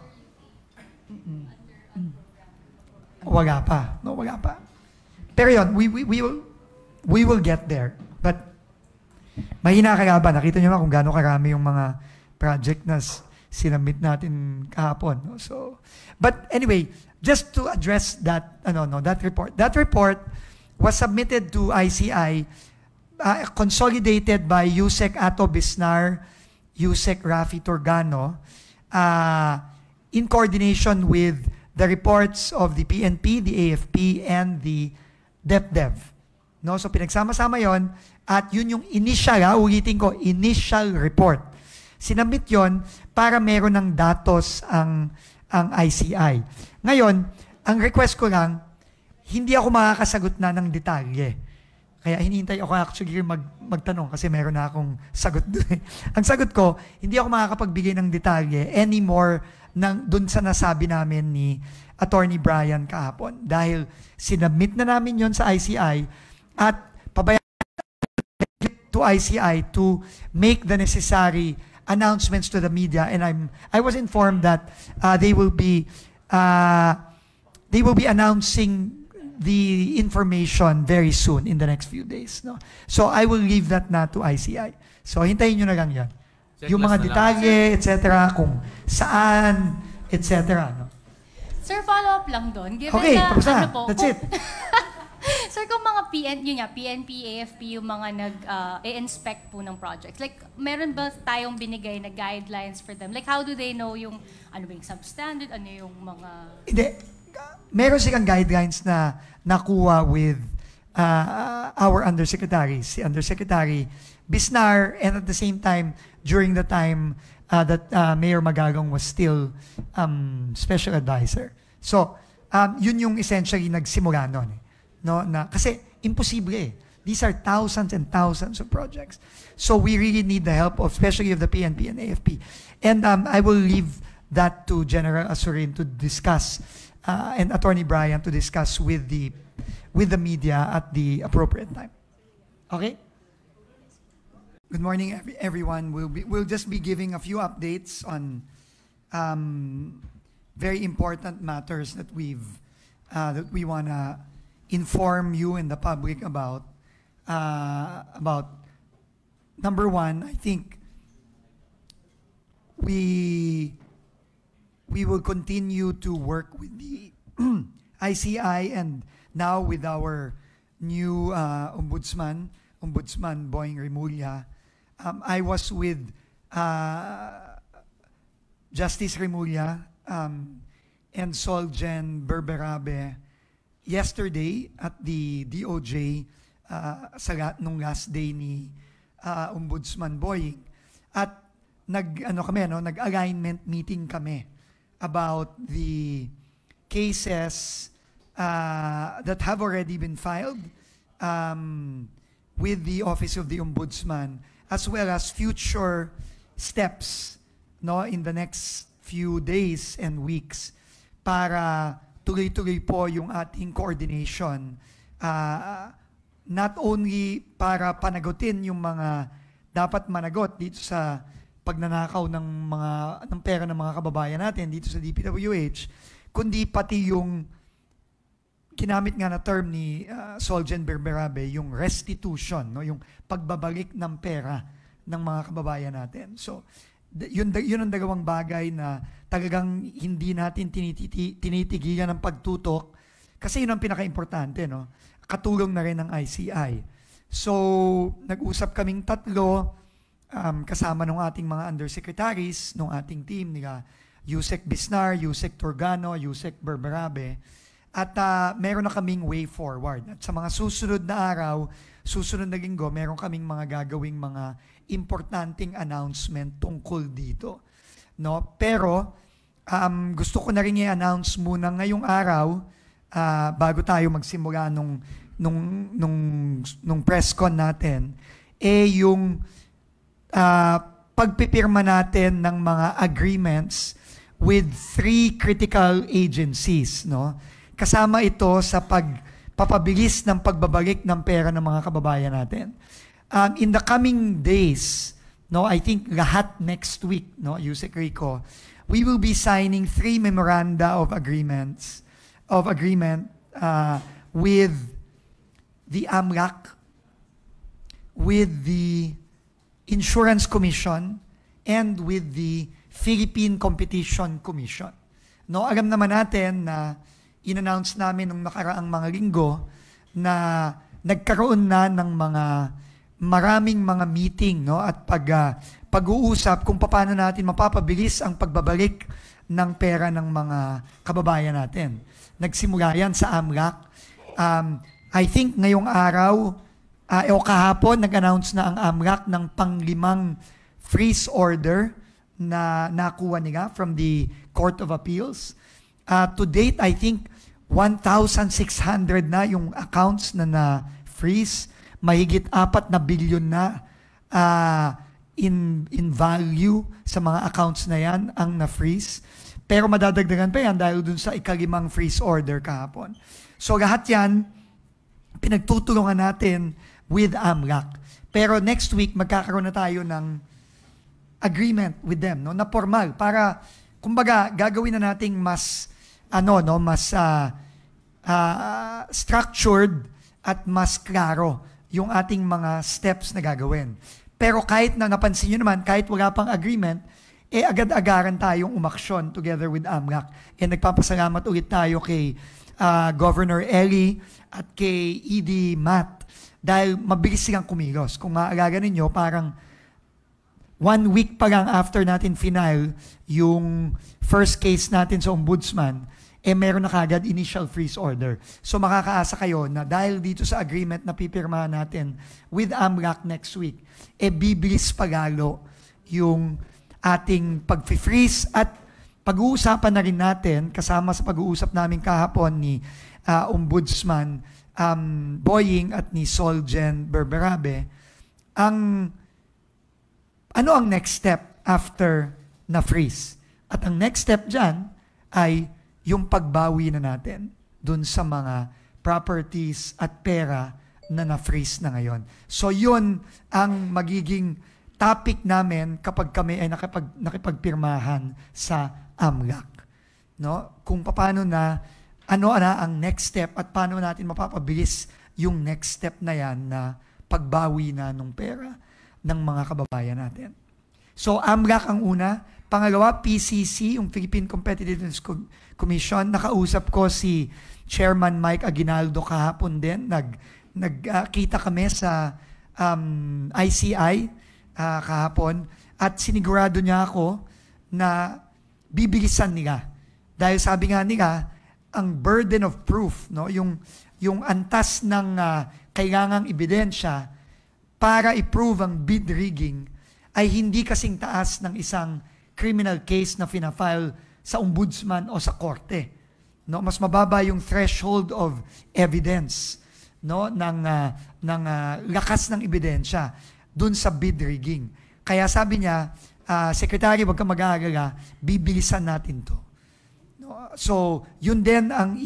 Wala pa. No, wala pa. Pero yun, we will get there. But mahina kagaban. Nakita nyo ba kung gaano karami yung mga project na sinamit natin kahapon. No? So, but anyway, just to address that report. That report was submitted to ICI, consolidated by Yusek Ato Bisnar Yusek Rafi Torgano, in coordination with the reports of the PNP, the AFP, and the DepDev. No? So pinagsama-sama yon at yun yung initial, ulitin ko, initial report. Sinabit yon para meron ng datos ang ICI. Ngayon, ang request ko lang, hindi ako makakasagot na ng detalye. Kaya hinihintay ako actually magtanong kasi meron na akong sagot doon. Ang sagot ko, hindi ako makakapagbigay ng detalye anymore doon sa nasabi namin ni Attorney Brian kahapon. Dahil sinabmit na namin yon sa ICI at pabayaan to ICI to make the necessary announcements to the media, and I was informed that they will be announcing the information very soon in the next few days. No? So I will leave that na to ICI. So hintayin nyo na lang yan. Yung mga detalye, etc., kung saan, etc. No? Sir, follow-up lang doon. Given Okay, na, tapos na. ano po, That's it. Sir, kung mga PNP, AFP, yung mga nag-i-inspect po ng projects, like, meron ba tayong binigay na guidelines for them? Like, how do they know yung, ano ba yung substandard, ano yung mga... Hindi. Meron silang guidelines na nakuha with our undersecretary, si Undersecretary Bisnar, and at the same time, during the time that Mayor Magagong was still special advisor. So, yun yung essentially nagsimula nun. No, kasi imposible eh. These are thousands and thousands of projects. So we really need the help of, especially of the PNP and AFP. And I will leave that to General Asurin to discuss, and Attorney Brian to discuss with the media at the appropriate time. Okay? Good morning, everyone. We'll just be giving a few updates on very important matters that we wanna inform you and the public about. Number one, I think we will continue to work with the ICI and now with our new Ombudsman Boying Remulla. I was with Justice Remulla and Solgen Berberabe yesterday at the DOJ nung last day ni Ombudsman Boying. At nag-alignment meeting kami about the cases that have already been filed with the Office of the Ombudsman, as well as future steps in the next few days and weeks para tuloy-tuloy po yung ating coordination, not only para panagutin yung mga dapat managot dito sa pagnanakaw ng pera ng mga kababayan natin dito sa DPWH, kundi pati yung ginamit nga na term ni Solgen Berberabe, yung restitution, yung pagbabalik ng pera ng mga kababayan natin. So, yun ang dalawang bagay na talagang hindi natin tinitigilan ng pagtutok kasi yun ang pinaka-importante, no? Katulong na rin ng ICI. So, nag-usap kaming tatlo kasama ng ating mga undersecretaries ng ating team nila Yusek Bisnar, Yusek Torgano, Yusek Berberabe, at meron na kaming way forward. At sa mga susunod na araw, susunod na linggo, meron kaming mga gagawing mga importanteng announcement tungkol dito. No? Pero, gusto ko na rin i-announce muna ngayong araw, bago tayo magsimula nung press con natin, yung pagpipirma natin ng mga agreements with 3 critical agencies. No? Kasama ito sa pagpapabilis ng pagbabalik ng pera ng mga kababayan natin. In the coming days, I think lahat next week, Yusek Rico, we will be signing 3 memoranda of agreement with the AMLAC, with the Insurance Commission, and with the Philippine Competition Commission. Alam naman natin na in-announce namin nung nakaraang mga linggo na nagkaroon na ng maraming mga meeting at pag-uusap kung paano natin mapapabilis ang pagbabalik ng pera ng mga kababayan natin. Nagsimula yan sa AMLAC. I think ngayong araw, o kahapon, nag-announce na ang AMLAC ng pang-5 freeze order na nakuha nila from the Court of Appeals. To date, I think 1,600 na yung accounts na na-freeze. Mahigit 4 na billion na in value sa mga accounts na yan ang na-freeze. Pero madadagdagan pa yan dahil dun sa 5 freeze order kahapon. So lahat yan, pinagtutulungan natin with AMLAC. Pero next week, magkakaroon na tayo ng agreement with them, no, na formal para kumbaga gagawin na nating mas structured at mas klaro yung ating mga steps na gagawin. Pero kahit na napansin nyo naman, kahit wala pang agreement, agad-agaran tayong umaksyon together with AMLAC. Nagpapasalamat ulit tayo kay Governor Eli at kay ED Matt dahil mabilis silang kumilos. Kung maaalala ninyo, parang 1 week pa lang after natin final yung first case natin sa ombudsman, meron na kagad initial freeze order. So makakaasa kayo na dahil dito sa agreement na pipirmahan natin with AMLAC next week, bibilis pagalo yung ating pag-freeze at pag-uusapan na rin natin, kasama sa pag-uusap namin kahapon ni Ombudsman Boying at ni Solgen Berberabe, ano ang next step after na-freeze? At ang next step dyan ay yung pagbawi na natin dun sa mga properties at pera na na-freeze na ngayon. So yun ang magiging topic namin kapag kami ay nakipagpirmahan sa AMLAC. No? Kung paano na, ano na ang next step at paano natin mapapabilis yung next step na yan na pagbawi na ng pera ng mga kababayan natin. So AMLAC ang una. Pangalawa, PCC, yung Philippine Competitiveness Commission. Nakausap ko si Chairman Mike Aguinaldo kahapon din. Nagkita kami sa ICI kahapon at sinigurado niya ako na bibilisan nila. Dahil sabi nga nila, ang burden of proof, no, yung antas ng kailangang ebidensya para i-prove ang bid rigging ay hindi kasing taas ng isang criminal case na fina-file sa ombudsman o sa korte. No, mas mababa yung threshold of evidence, no, ng lakas ng ebidensya dun sa bid rigging. Kaya sabi niya, Secretary, wag kang mag-aalala, bibilisan natin to. No? So, yun din ang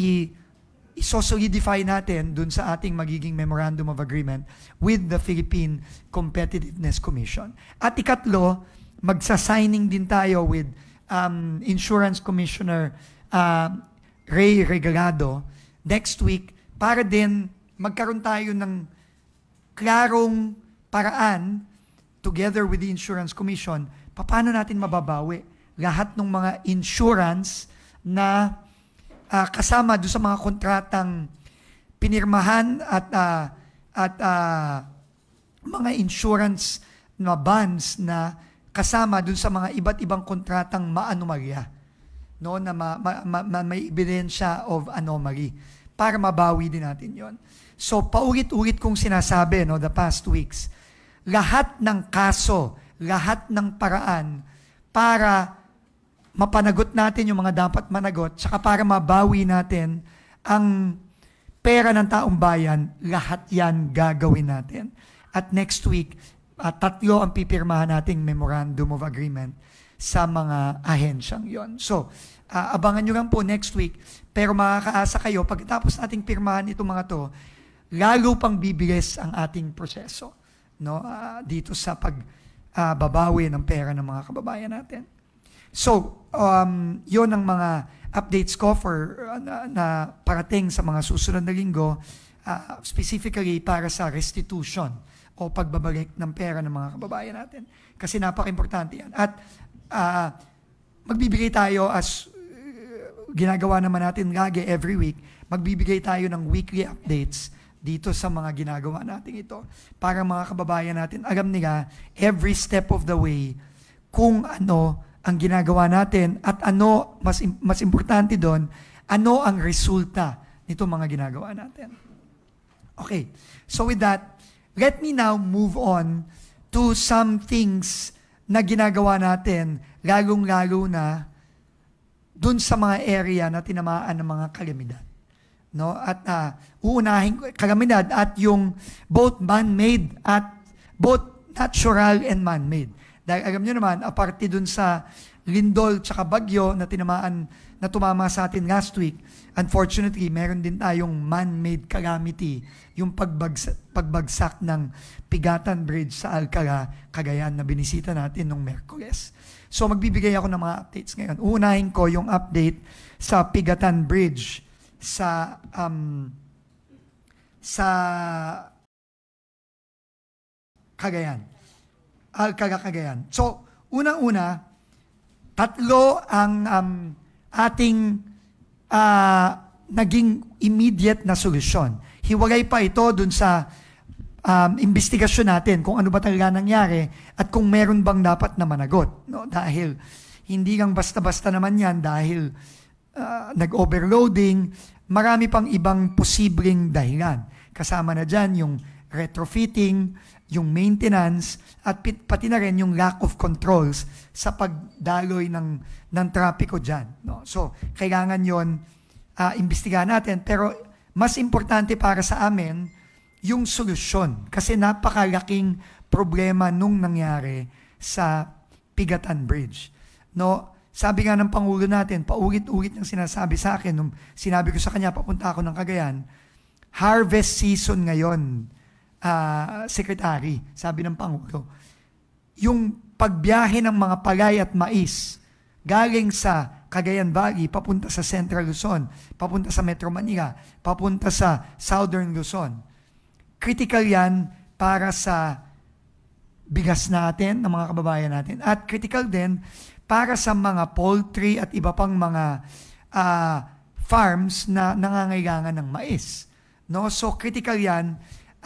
isosolidify natin dun sa ating magiging Memorandum of Agreement with the Philippine Competitiveness Commission. At ikatlo, magsa-signing din tayo with Insurance Commissioner Ray Regalado next week para din magkaroon tayo ng klarong paraan together with the Insurance Commission paano natin mababawi lahat ng mga insurance na kasama doon sa mga kontratang pinirmahan at mga insurance na bonds na kasama doon sa mga iba't ibang kontratang ma-anomalya, no, na may ebidensya of anomaly para mabawi din natin yon. So paulit-ulit kong sinasabi, no, the past weeks, lahat ng kaso, lahat ng paraan para mapanagot natin yung mga dapat managot, saka para mabawi natin ang pera ng taong bayan, lahat yan gagawin natin. At next week, 3 ang pipirmahan nating Memorandum of Agreement sa mga ahensyang yon. So, abangan nyo lang po next week, pero makakaasa kayo, pagkatapos nating pirmahan itong mga to, lalo pang bibilis ang ating proseso, no, dito sa pagbabawi ng pera ng mga kababayan natin. So, yon ang mga updates ko for na parating sa mga susunod na linggo, specifically para sa restitution o pagbabalik ng pera ng mga kababayan natin. Kasi napaka-importante yan. At magbibigay tayo as ginagawa naman natin lagi every week, magbibigay tayo ng weekly updates dito sa mga ginagawa natin ito. Para mga kababayan natin, alam nila every step of the way kung ano ang ginagawa natin at ano, mas importante doon, ano ang resulta nito mga ginagawa natin. Okay, so with that, let me now move on to some things na ginagawa natin, lalong-lalo na dun sa mga area na tinamaan ng mga kalamidad. No? At uunahin kalamidad at yung both man-made at both natural and man-made. Dahil alam nyo naman, aparte dun sa lindol tsaka bagyo na tumama sa atin last week, unfortunately, meron din tayong man-made calamity, yung pagbagsak ng Pigatan Bridge sa Alcala, Cagayan na binisita natin nung Merkules. So magbibigay ako ng mga updates ngayon. Uunahin ko yung update sa Pigatan Bridge sa Cagayan. Alcala, Cagayan. So, unang-una, 3 ang ating naging immediate na solusyon. Hiwalay pa ito dun sa investigasyon natin kung ano ba talaga nangyari at kung meron bang dapat na managot. No? Dahil hindi lang basta-basta naman yan dahil nag-overloading, marami pang ibang posibleng dahilan. Kasama na dyan yung retrofitting, yung maintenance, at pati na rin yung lack of controls sa pagdaloy ng trapiko dyan. No? So, kailangan yon imbestigahan natin. Pero mas importante para sa amin, yung solusyon. Kasi napakalaking problema nung nangyari sa Pigatan Bridge. No? Sabi nga ng Pangulo natin, paulit-ulit niyang sinasabi sa akin, nung sinabi ko sa kanya, papunta ako ng Cagayan, harvest season ngayon, Secretary, sabi ng Pangulo. Yung pagbiyahe ng mga palay at mais, galing sa Cagayan Valley, papunta sa Central Luzon, papunta sa Metro Manila, papunta sa Southern Luzon. Critical yan para sa bigas natin, ng mga kababayan natin. At critical din para sa mga poultry at iba pang mga farms na nangangailangan ng mais. No? So critical yan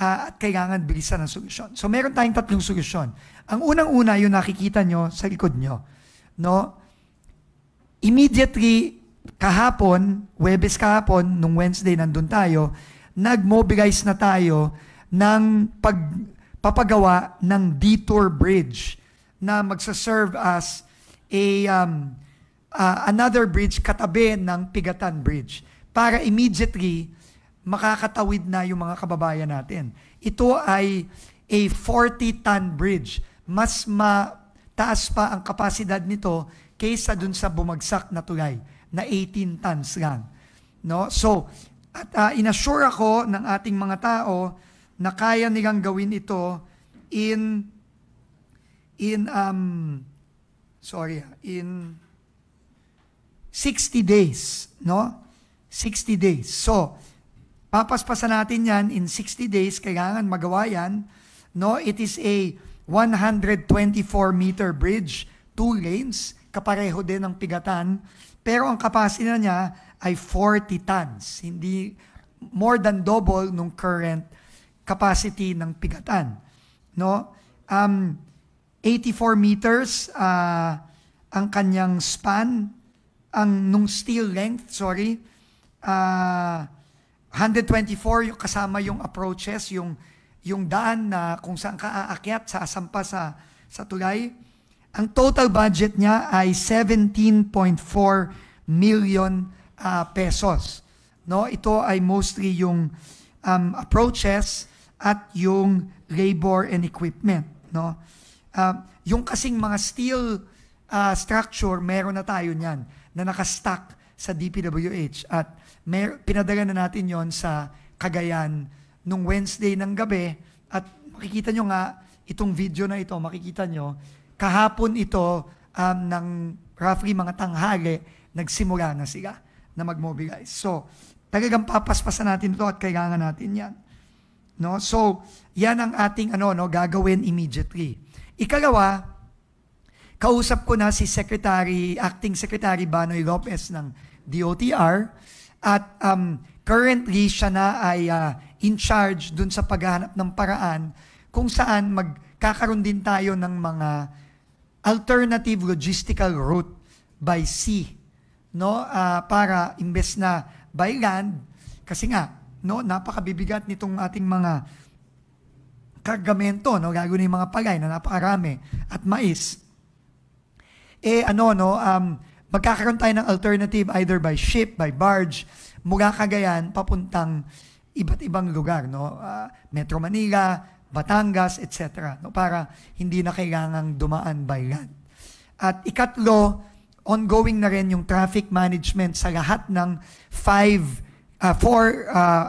at kailangan bilisan ng solusyon. So meron tayong 3 solusyon. Ang unang-una, yung nakikita nyo sa likod nyo. No? Immediately, kahapon, Huwebes kahapon, nung Wednesday nandun tayo, nag-mobilize na tayo ng pagpapagawa ng detour bridge na magsaserve as another bridge katabi ng Pigatan Bridge para immediately makakatawid na yung mga kababayan natin. Ito ay a 40-ton bridge. Mas mataas pa ang kapasidad nito kaysa dun sa bumagsak na tulay na 18 tons lang. No? So, at inassure ako ng ating mga tao na kaya nilang gawin ito in 60 days, no? 60 days. So, papaspasan natin yan in 60 days, kailangan magawa yan, no? It is a 124-meter bridge, 2 lanes, kapareho din ng Pigatan, pero ang kapasita niya ay 40 tons, hindi more than double nung current capacity ng Pigatan, no? 84 meters ang kanyang span, nung steel length, 124 yung kasama yung approaches, yung daan na kung saan ka aakyat, sasampa sa tulay. Ang total budget niya ay 17.4 million pesos. No, ito ay mostly yung approaches at yung labor and equipment, no. Yung kasing mga steel structure, meron na tayo niyan na nakastack sa DPWH at pinadala na natin yon sa Cagayan nung Wednesday ng gabi at makikita nyo nga itong video na ito, makikita nyo kahapon ito ng roughly mga tanghali nagsimula na sila na mag-mobilize. So, talagang papaspasan natin ito at kailangan natin yan. No? So, yan ang ating gagawin immediately. Ikalawa, kausap ko na si Acting Secretary Banoy Lopez ng DOTR at currently siya na ay in charge dun sa paghahanap ng paraan kung saan magkakaroon din tayo ng mga alternative logistical route by sea, no? Para imbes na by land, kasi nga, no, napakabibigat nitong ating mga kargamento, no, lalo na yung mga palay na napakarami at mais. Magkakaroon tayo ng alternative either by ship, by barge, mula Cagayan papuntang iba't ibang lugar, no? Metro Manila, Batangas, etc. No, para hindi na kailangang dumaan by land. At ikatlo, ongoing na rin yung traffic management sa lahat ng 4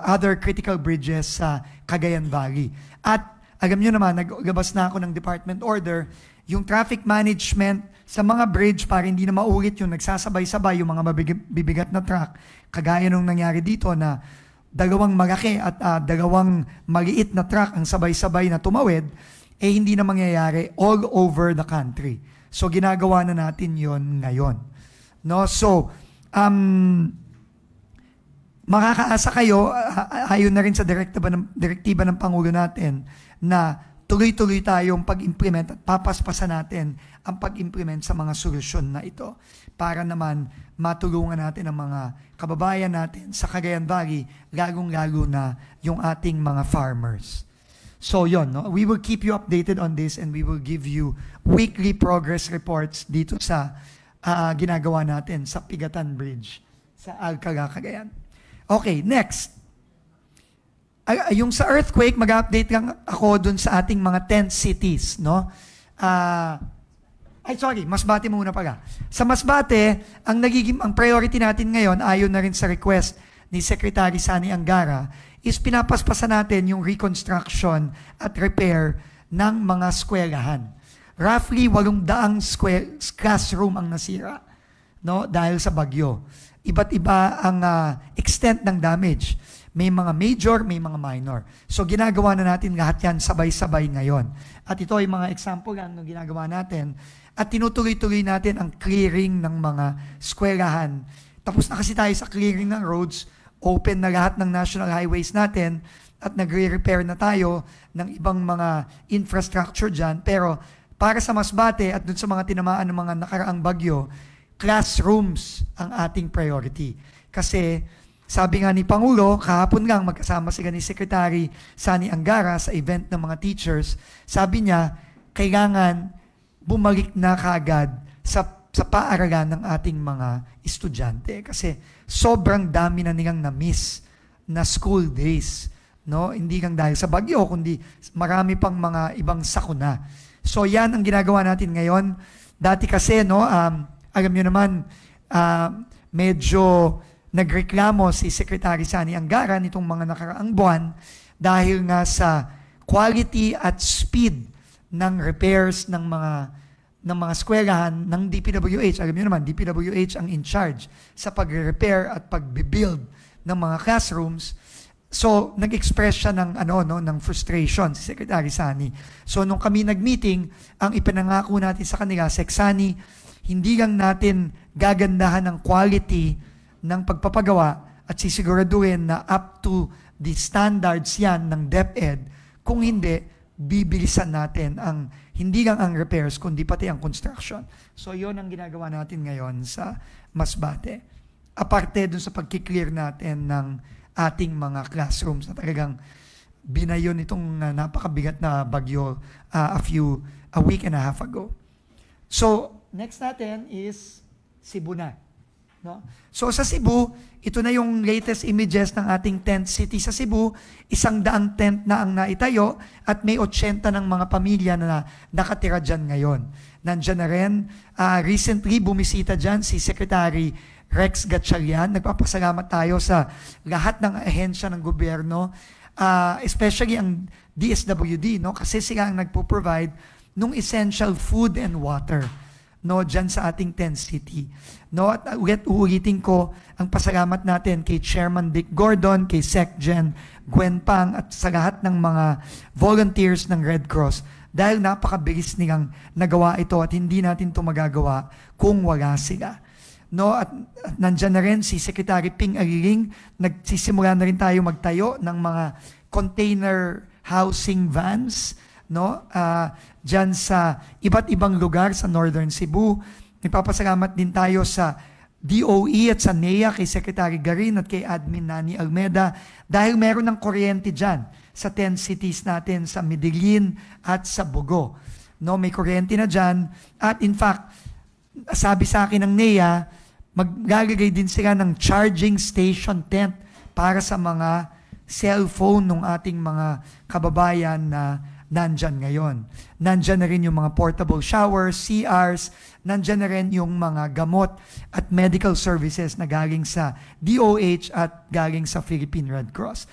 other critical bridges sa Cagayan Valley. At alam nyo naman, naglabas na ako ng department order, yung traffic management sa mga bridge para hindi na maulit yung nagsasabay-sabay yung mga mabibigat na truck, kagaya nung nangyari dito na 2 malaki at 2 maliit na truck ang sabay-sabay na tumawid, hindi na mangyayari all over the country. So, ginagawa na natin yon ngayon. No? So, makakaasa kayo, ayon na rin sa direktiba ng Pangulo natin, na tuloy-tuloy tayong pag-implement at papaspasan natin ang pag-implement sa mga solusyon na ito para naman matulungan natin ang mga kababayan natin sa Cagayan Valley, lalong-lalo na yung ating mga farmers. So yon, no? We will keep you updated on this and we will give you weekly progress reports dito sa ginagawa natin sa Pigatan Bridge sa Alcala, Cagayan. Okay, next. Yung sa earthquake, mag-update lang ako dun sa ating mga 10 cities, no? Masbate muna pala. Sa Masbate, ang priority natin ngayon, ayon na rin sa request ni Secretary Sani Angara, is pinapaspasan natin yung reconstruction at repair ng mga eskwelahan. Roughly 800 classroom ang nasira, no? Dahil sa bagyo. Iba't iba ang extent ng damage. May mga major, may mga minor. So ginagawa na natin lahat yan sabay-sabay ngayon. At ito ay mga example lang ng ginagawa natin. At tinutuloy-tuloy natin ang clearing ng mga eskwelahan. Tapos na kasi tayo sa clearing ng roads, open na lahat ng national highways natin, at nagre-repair na tayo ng ibang mga infrastructure dyan. Pero para sa Masbate at dun sa mga tinamaan ng mga nakaraang bagyo, classrooms ang ating priority. Kasi sabi nga ni Pangulo, kahapon lang magkasama sila ni Secretary Sani Angara sa event ng mga teachers, sabi niya, kailangan bumalik na kaagad sa paaralan ng ating mga estudyante. Kasi sobrang dami na nilang na-miss na school days. No? Hindi lang dahil sa bagyo, kundi marami pang mga ibang sakuna. So yan ang ginagawa natin ngayon. Dati kasi, no, alam nyo naman, medyo nagreklamo si Secretary Sani Angara nitong mga nakaraang buwan dahil nga sa quality at speed ng repairs ng mga eskwelahan ng DPWH. Alam niyo naman, DPWH ang in charge sa pag-repair at pag-build ng mga classrooms. So, nag-express siya ng frustration si Secretary Sani. So, nung kami nag-meeting, ang ipinangako natin sa kanila, Sec Sani, hindi lang natin gagandahan ng quality ng pagpapagawa at sisiguraduhin na up to the standards yan ng DepEd. Kung hindi, bibilisan natin hindi lang ang repairs, kundi pati ang construction. So, yon ang ginagawa natin ngayon sa Masbate. Aparte dun sa pagkiklear natin ng ating mga classrooms na talagang binayo nitong napakabigat na bagyo a week and a half ago. So, next natin is Cebu na. No? So sa Cebu, ito na yung latest images ng ating tent city sa Cebu. 100 tent na ang naitayo at may 80 ng mga pamilya na nakatira dyan ngayon. Nandyan na rin, recently bumisita dyan si Secretary Rex Gatchalian. Nagpapasalamat tayo sa lahat ng ahensya ng gobyerno, especially ang DSWD, no? Kasi sila ang nagpo-provide ng essential food and water, no, dyan sa ating tent city. No, at uulitin ko ang pasalamat natin kay Chairman Dick Gordon, kay SecGen Gwen Pang, at sa lahat ng mga volunteers ng Red Cross dahil napakabilis nilang nagawa ito at hindi natin ito magagawa kung wala sila. No, at nandyan na rin si Secretary Ping Aliling, nagsisimula na rin tayo magtayo ng mga container housing vans, no? Diyan sa iba't ibang lugar sa Northern Cebu. Nagpapasalamat din tayo sa DOE at sa NEA, kay Secretary Garin at kay Admin Nani Almeda, dahil meron ng kuryente dyan sa 10 cities natin, sa Medellin at sa Bogo. No, may kuryente na dyan. At in fact, sabi sa akin ng NEA, maglalagay din sila ng charging station tent para sa mga cellphone ng ating mga kababayan na nandyan ngayon. Nandyan na rin yung mga portable showers, CRs, nandyan na rin yung mga gamot at medical services na galing sa DOH at galing sa Philippine Red Cross.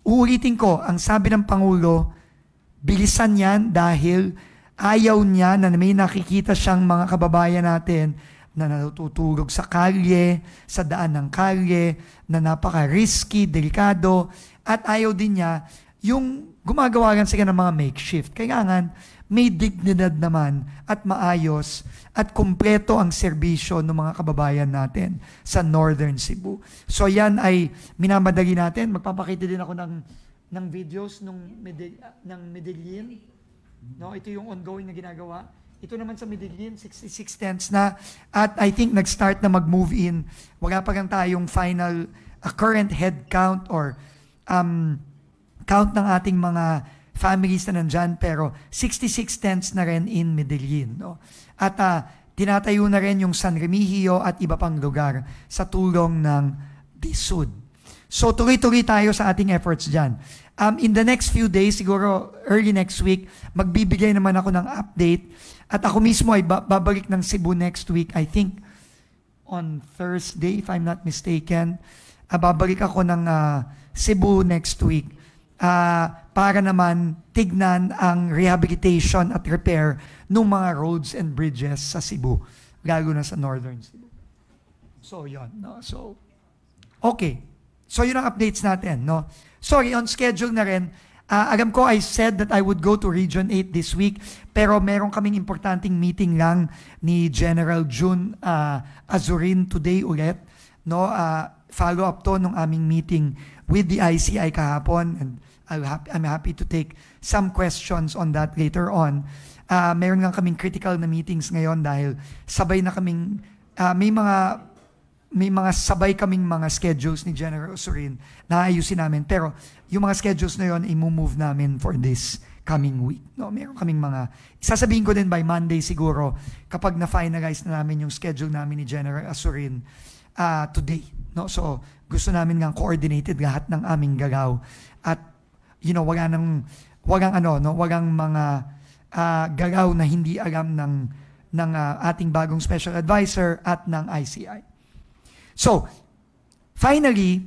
Uulitin ko, ang sabi ng Pangulo, bilisan yan dahil ayaw niya na may nakikita siyang mga kababayan natin na natutulog sa kalye, sa daan ng kalye, na napaka-risky, delikado, at ayaw din niya yung gumagawa lang sila ng mga makeshift. Kailangan may dignidad naman at maayos at kumpleto ang serbisyo ng mga kababayan natin sa Northern Cebu. So yan ay minamadali natin. Magpapakita din ako ng videos ng Medellin. No, ito yung ongoing na ginagawa. Ito naman sa Medellin, 66 tents na. At I think nag-start na mag-move in. Wala pa lang tayong final current head count or count ng ating mga families na nandyan, pero 66 tents na rin in Medellin. No? At tinatayo na rin yung San Remigio at iba pang lugar sa tulong ng DSUD. So tuloy-tuloy tayo sa ating efforts dyan. In the next few days, siguro early next week, magbibigay naman ako ng update. At ako mismo ay babalik ng Cebu next week, I think on Thursday, if I'm not mistaken. Babalik ako ng Cebu next week para naman tignan ang rehabilitation at repair ng mga roads and bridges sa Cebu, lalo na sa Northern Cebu. So, yun. No? So, okay. So, yun ang updates natin. No? Sorry, on schedule na rin. Alam ko, I said that I would go to Region 8 this week, pero meron kaming importanteng meeting lang ni General June Azurin today ulit. No? Follow up to nung aming meeting with the ICI kahapon, and I'm happy to take some questions on that later on. Meron nga kaming critical na meetings ngayon dahil sabay na kaming, may mga sabay kaming mga schedules ni General Azurin na ayusin namin. Pero yung mga schedules na yon i-move namin for this coming week. No, meron kaming mga, sasabihin ko din by Monday siguro kapag na-finalize na namin yung schedule namin ni General Azurin today. No? So, gusto namin nga coordinated lahat ng aming galaw. At, walang mga galaw na hindi alam ng ating bagong special advisor at ng ICI. So, finally,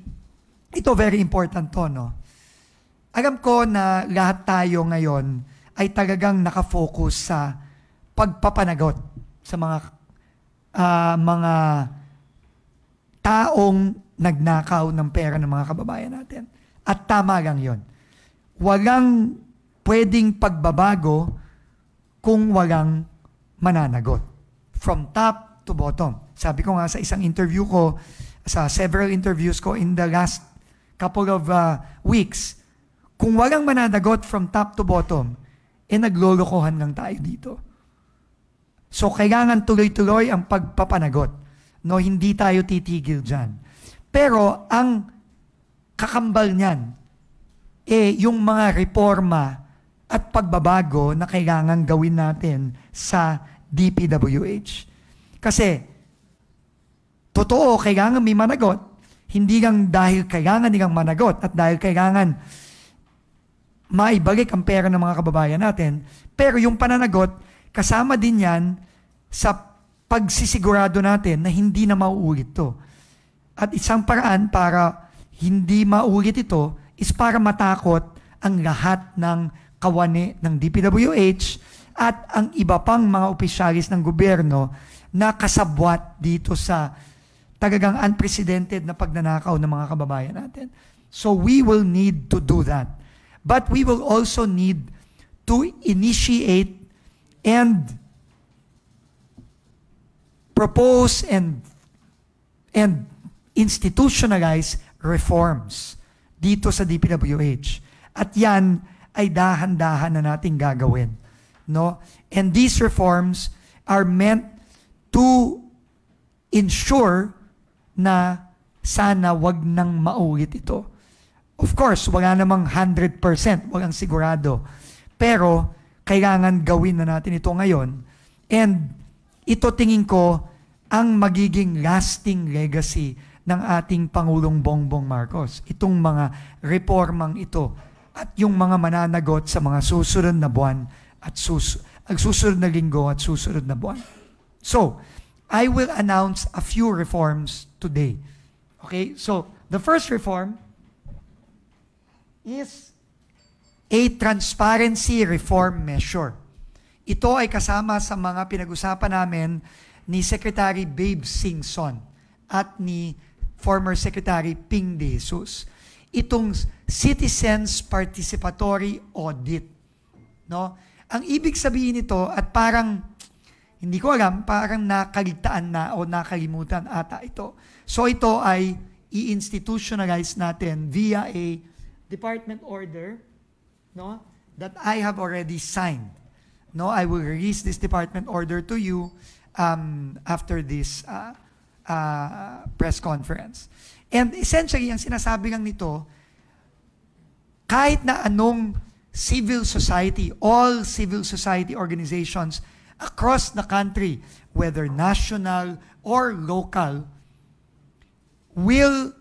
ito very important to, no? Alam ko na lahat tayo ngayon ay talagang nakafocus sa pagpapanagot sa mga taong nagnakaw ng pera ng mga kababayan natin. At tama lang yon. Walang pwedeng pagbabago kung walang mananagot. From top to bottom. Sabi ko nga sa isang interview ko, sa several interviews ko in the last couple of weeks, kung walang mananagot from top to bottom, naglolokohan lang tayo dito. So, kailangan tuloy-tuloy ang pagpapanagot. No, hindi tayo titigil dyan. Pero, ang kakambal niyan, yung mga reforma at pagbabago na kailangan gawin natin sa DPWH. Kasi, totoo, kailangan may managot. Hindi lang dahil kailangan nilang managot at dahil kailangan maibalik ang pera ng mga kababayan natin. Pero yung pananagot, kasama din yan sa pagsisigurado natin na hindi na mauulit to. At isang paraan para hindi mauulit ito is para matakot ang lahat ng kawani ng DPWH at ang iba pang mga opisyalis ng gobyerno na kasabwat dito sa talagang unprecedented na pagnanakaw ng mga kababayan natin. So we will need to do that. But we will also need to initiate and propose and institutionalize reforms dito sa DPWH. At yan ay dahan-dahan na nating gagawin. No? And these reforms are meant to ensure na sana wag nang maulit ito. Of course, wala namang 100%, walang sigurado. Pero, kailangan gawin na natin ito ngayon. And ito tingin ko ang magiging lasting legacy ng ating Pangulong Bongbong Marcos. Itong mga reformang ito at yung mga mananagot sa mga susunod na buwan at susunod na linggo at susunod na buwan. So, I will announce a few reforms today. Okay? So, the first reform is a transparency reform measure. Ito ay kasama sa mga pinag-usapan namin ni Secretary Babe Singson at ni former Secretary Ping De Jesus. Itong Citizens Participatory Audit. No? Ang ibig sabihin nito at parang, hindi ko alam, parang nakaligtaan na o nakalimutan ata ito. So ito ay i-institutionalize natin via a department order, no, that I have already signed. No, I will release this department order to you after this press conference. And essentially, ang sinasabi lang nito, kahit na anong civil society, all civil society organizations across the country, whether national or local, will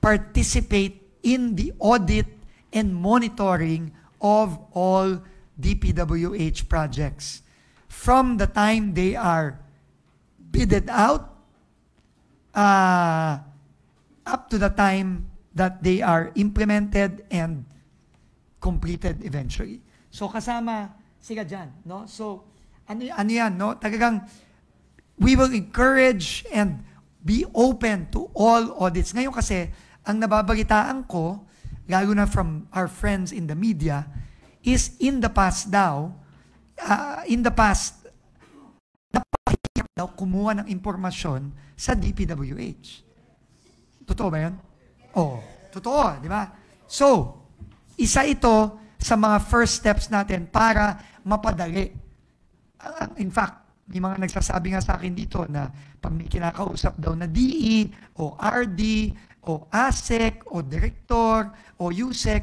participate in the audit and monitoring of all DPWH projects from the time they are bidded out up to the time that they are implemented and completed eventually. So kasama sila dyan, no? So ano yan, no? Talagang we will encourage and be open to all audits. Ngayon kasi ang nababalitaan ko, lalo na from our friends in the media, is in the past napakahirap daw kumuha ng impormasyon sa DPWH. Totoo ba yun? Oo. Totoo, di ba? So, isa ito sa mga first steps natin para mapadali. In fact, may mga nagsasabi nga sa akin dito na pag may kinakausap daw na DE o RD o ASEC o Direktor o USEC,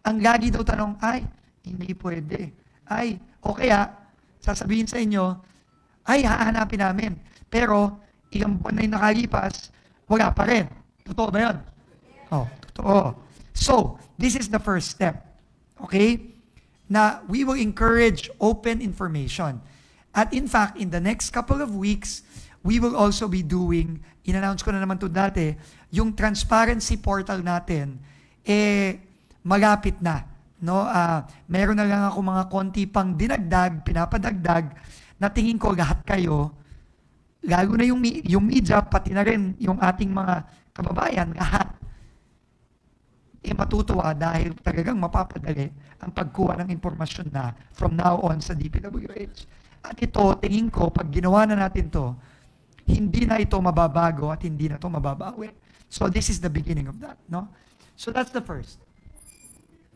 ang lagi daw tanong, ay, hindi pwede. Ay, o kaya, sasabihin sa inyo, ay, hahanapin namin. Pero, ilang buwan na yung nakalipas, wala pa rin. Totoo ba yun? Oh, totoo. So, this is the first step. Okay? Na we will encourage open information. At in fact, in the next couple of weeks, we will also be doing, in-announce ko na naman ito dati, yung transparency portal natin, malapit na. No? Meron na lang ako mga konti pang dinagdag, pinapadagdag, na tingin ko lahat kayo, lalo na yung media, pati na rin yung ating mga kababayan, lahat, matutuwa dahil talagang mapapadali ang pagkuha ng impormasyon na from now on sa DPWH. At ito, tingin ko, pag ginawa na natin to, hindi na ito mababago at hindi na ito mababawi. So this is the beginning of that. No? So that's the first.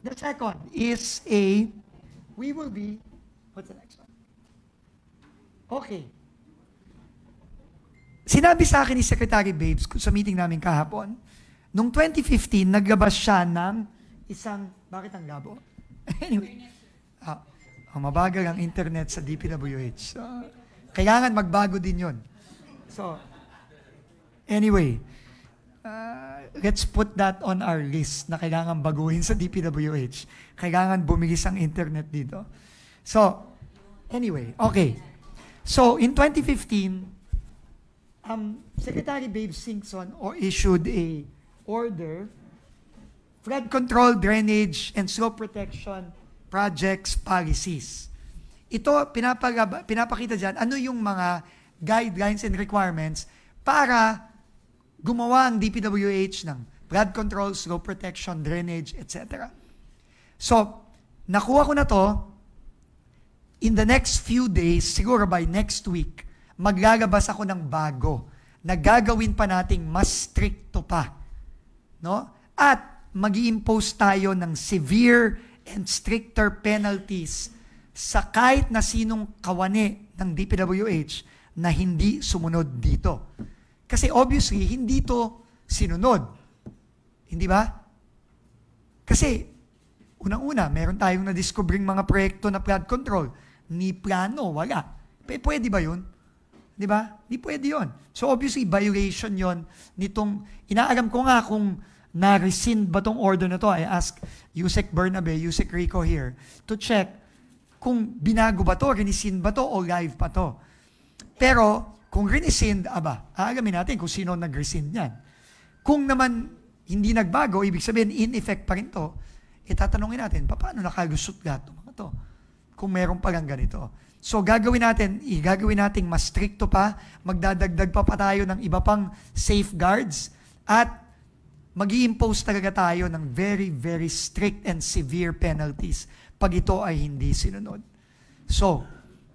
The second is we will be, what's the next one? Okay. Sinabi sa akin ni Secretary Babes sa meeting namin kahapon, noong 2015, naglabas siya ng isang, bakit ang labo? Anyway, mabagal ang internet sa DPWH. So, kailangan magbago din yun. So, anyway, let's put that on our list na kailangan baguhin sa DPWH. Kailangan bumilis ang internet dito. So, anyway, okay. So, in 2015, Secretary Babe Singson issued a order, flood control, drainage, and slope protection projects policies. Ito, pinapakita dyan, ano yung mga guidelines and requirements para gumawa ang DPWH ng flood control, slope protection, drainage, etc. So, nakuha ko na to. In the next few days, siguro by next week, maglalabas ako ng bago na gagawin pa nating mas stricto pa. No? At mag-i-impose tayo ng severe and stricter penalties sa kahit na sinong kawani ng DPWH na hindi sumunod dito. Kasi obviously, hindi to sinunod. Hindi ba? Kasi, unang-una, meron tayong na-discovering mga proyekto na flood control. Ni plano, wala. Pwede ba yun? Di ba? Di pwede yun. So obviously, violation yon nitong, inaalam ko nga kung na-rescind ba tong order na to. I ask Yusek Bernabe, Yusek Rico here, to check kung binago ba to, rescind ba to, o live pa to. Pero, kung rescind, aalamin natin kung sino nag-rescind yan. Kung naman hindi nagbago, ibig sabihin, in effect pa rin to, tatanungin natin, paano nakalusot lahat mga to? Kung meron palang ganito. So, gagawin natin mas stricto pa, magdadagdag pa tayo ng iba pang safeguards, at mag-i-impose talaga tayo ng very, very strict and severe penalties pag ito ay hindi sinunod. So,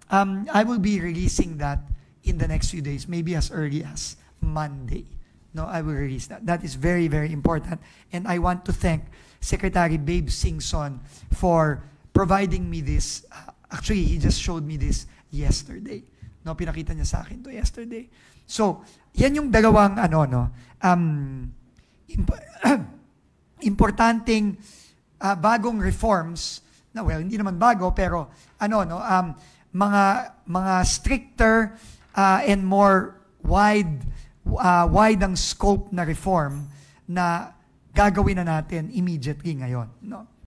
I will be releasing that in the next few days, maybe as early as Monday. No, I will release that. That is very, very important. And I want to thank Secretary Babe Singson for providing me this. Actually, he just showed me this yesterday. No, pinakita niya sa akin to yesterday. So, yan yung dalawang importanteng bagong reforms na, well, hindi naman bago, pero mga stricter and more wide ang scope na reform na gagawin na natin immediately ngayon. No?